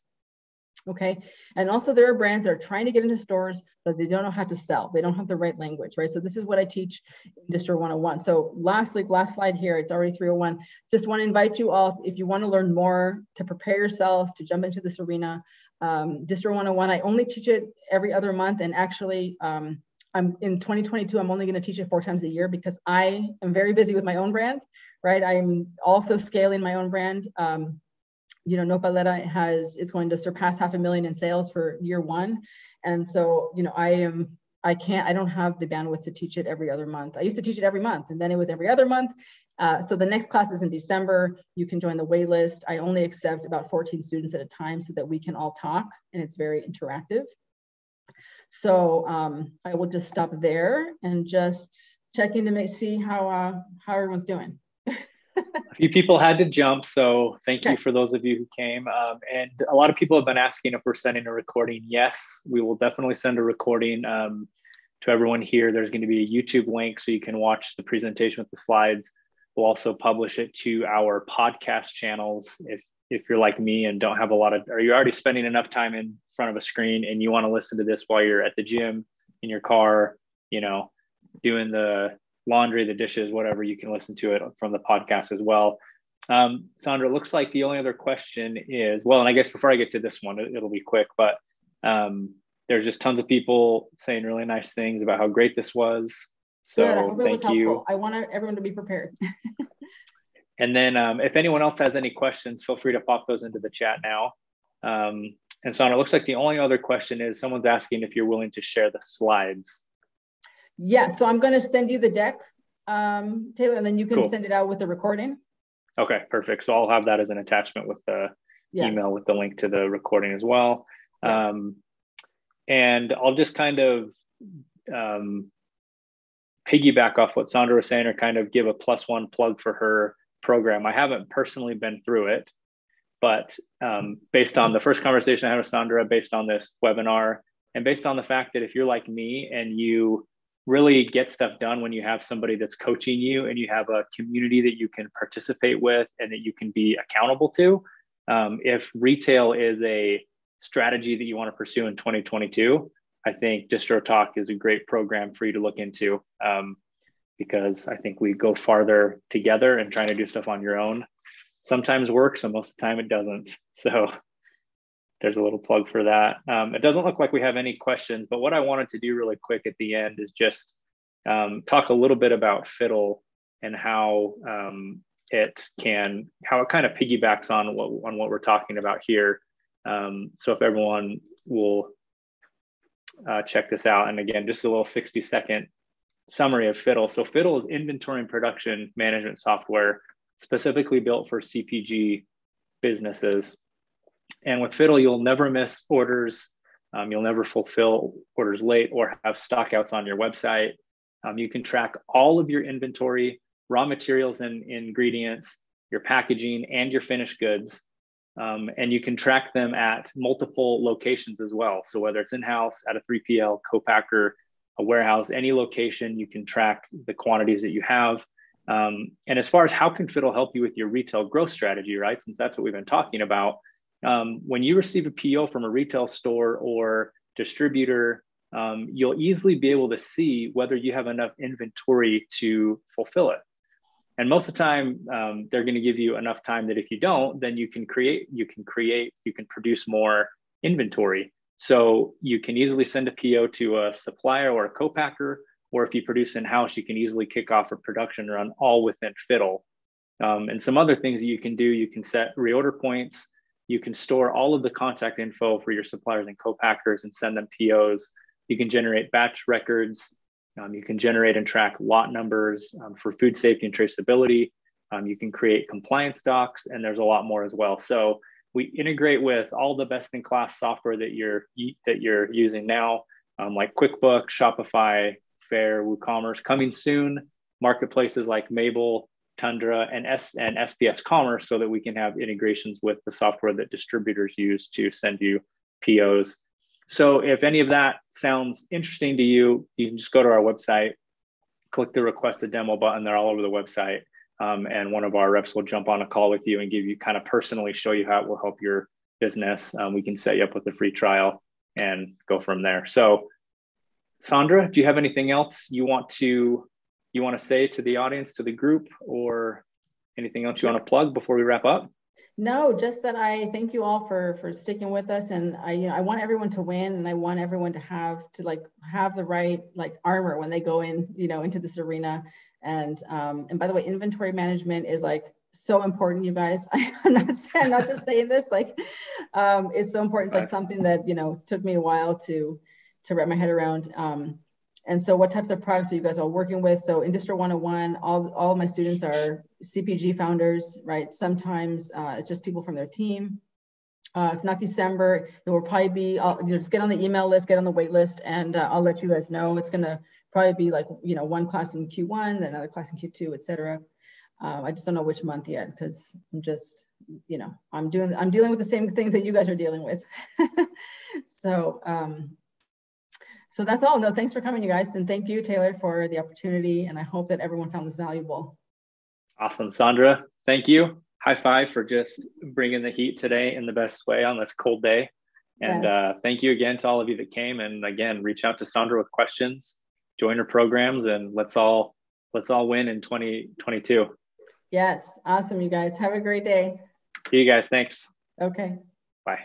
Okay. And also there are brands that are trying to get into stores, but they don't know how to sell. They don't have the right language, right? So this is what I teach in Distro 101. So last slide here, it's already 3:01. Just want to invite you all, if you want to learn more, to prepare yourselves to jump into this arena. Distro 101, I only teach it every other month. And actually, I'm in 2022, I'm only going to teach it 4 times a year because I am very busy with my own brand, right? I'm also scaling my own brand. You know, Nopaleta it's going to surpass 500,000 in sales for year 1. And so, you know, I don't have the bandwidth to teach it every other month. I used to teach it every month, and then it was every other month. So the next class is in December. You can join the wait list. I only accept about 14 students at a time so that we can all talk, and it's very interactive. So I will just stop there and just check in to see how everyone's doing. A few people had to jump, so thank you for those of you who came. And a lot of people have been asking if we're sending a recording. Yes, we will definitely send a recording to everyone here. There's going to be a YouTube link so you can watch the presentation with the slides. We'll also publish it to our podcast channels. If you're like me and don't have or you're already spending enough time in front of a screen and you want to listen to this while you're at the gym, in your car, you know, doing the laundry, the dishes, whatever, you can listen to it from the podcast as well. Sandra, it looks like the only other question is, well, and I guess before I get to this one, it'll be quick, but there's just tons of people saying really nice things about how great this was. So good. I hope it was helpful. You. I want everyone to be prepared. And then if anyone else has any questions, feel free to pop those into the chat now. And Sandra, it looks like the only other question is someone's asking if you're willing to share the slides. Yeah, so I'm going to send you the deck, Taylor, and then you can send it out with the recording. Okay, perfect. So I'll have that as an attachment with the email with the link to the recording as well. Yes. And I'll just kind of piggyback off what Sandra was saying, or kind of give a +1 plug for her program. I haven't personally been through it, but based on the first conversation I had with Sandra, based on this webinar, and based on the fact that if you're like me and you really get stuff done when you have somebody that's coaching you and you have a community that you can participate with and that you can be accountable to, if retail is a strategy that you want to pursue in 2022, I think Distro Talk is a great program for you to look into, because I think we go farther together, and trying to do stuff on your own sometimes works, but most of the time it doesn't. So there's a little plug for that. It doesn't look like we have any questions, but what I wanted to do really quick at the end is just talk a little bit about Fiddle and how it kind of piggybacks on what we're talking about here. So if everyone will check this out, and again, just a little 60-second summary of Fiddle. So Fiddle is inventory and production management software specifically built for CPG businesses. And with Fiddle, you'll never miss orders. You'll never fulfill orders late or have stockouts on your website. You can track all of your inventory, raw materials and ingredients, your packaging, and your finished goods. And you can track them at multiple locations as well. So whether it's in-house, at a 3PL, co-packer, a warehouse, any location, you can track the quantities that you have. And as far as how can Fiddle help you with your retail growth strategy, right? Since that's what we've been talking about. When you receive a PO from a retail store or distributor, you'll easily be able to see whether you have enough inventory to fulfill it. And most of the time, they're going to give you enough time that if you don't, then you can produce more inventory. So you can easily send a PO to a supplier or a co-packer, or if you produce in-house, you can easily kick off a production run all within Fiddle. And some other things that you can do, you can set reorder points, you can store all of the contact info for your suppliers and co-packers and send them POs. You can generate batch records. You can generate and track lot numbers for food safety and traceability. You can create compliance docs, and there's a lot more as well. So we integrate with all the best-in-class software that you're using now, like QuickBooks, Shopify, Fair, WooCommerce. Coming soon, marketplaces like Mabel, Tundra, and SPS Commerce, so that we can have integrations with the software that distributors use to send you POs. So if any of that sounds interesting to you, you can just go to our website, click the request a demo button. They're all over the website. And one of our reps will jump on a call with you and give you kind of personally show you how it will help your business. We can set you up with a free trial and go from there. So Sandra, do you have anything else you want to say to the audience, to the group, or anything else you want to plug before we wrap up? No, just that I thank you all for sticking with us, and I want everyone to win, and I want everyone to have the right armor when they go in, into this arena. And by the way, inventory management is so important, you guys. I'm not just saying this, it's so important. It's something that took me a while to wrap my head around. And so what types of products are you guys all working with? So in Distro 101, all of my students are CPG founders, right? Sometimes it's just people from their team. If not December, it will probably be, just get on the email list, get on the wait list, and I'll let you guys know. It's going to probably be one class in Q1, then another class in Q2, et cetera. I just don't know which month yet, because I'm just, I'm dealing with the same things that you guys are dealing with. So that's all. No, thanks for coming, you guys. And thank you, Taylor, for the opportunity. And I hope that everyone found this valuable. Awesome. Sandra, thank you. High five for just bringing the heat today in the best way on this cold day. And yes. Thank you again to all of you that came. And again, reach out to Sandra with questions, join her programs, and let's all win in 2022. Yes. Awesome, you guys. Have a great day. See you guys. Thanks. Okay. Bye.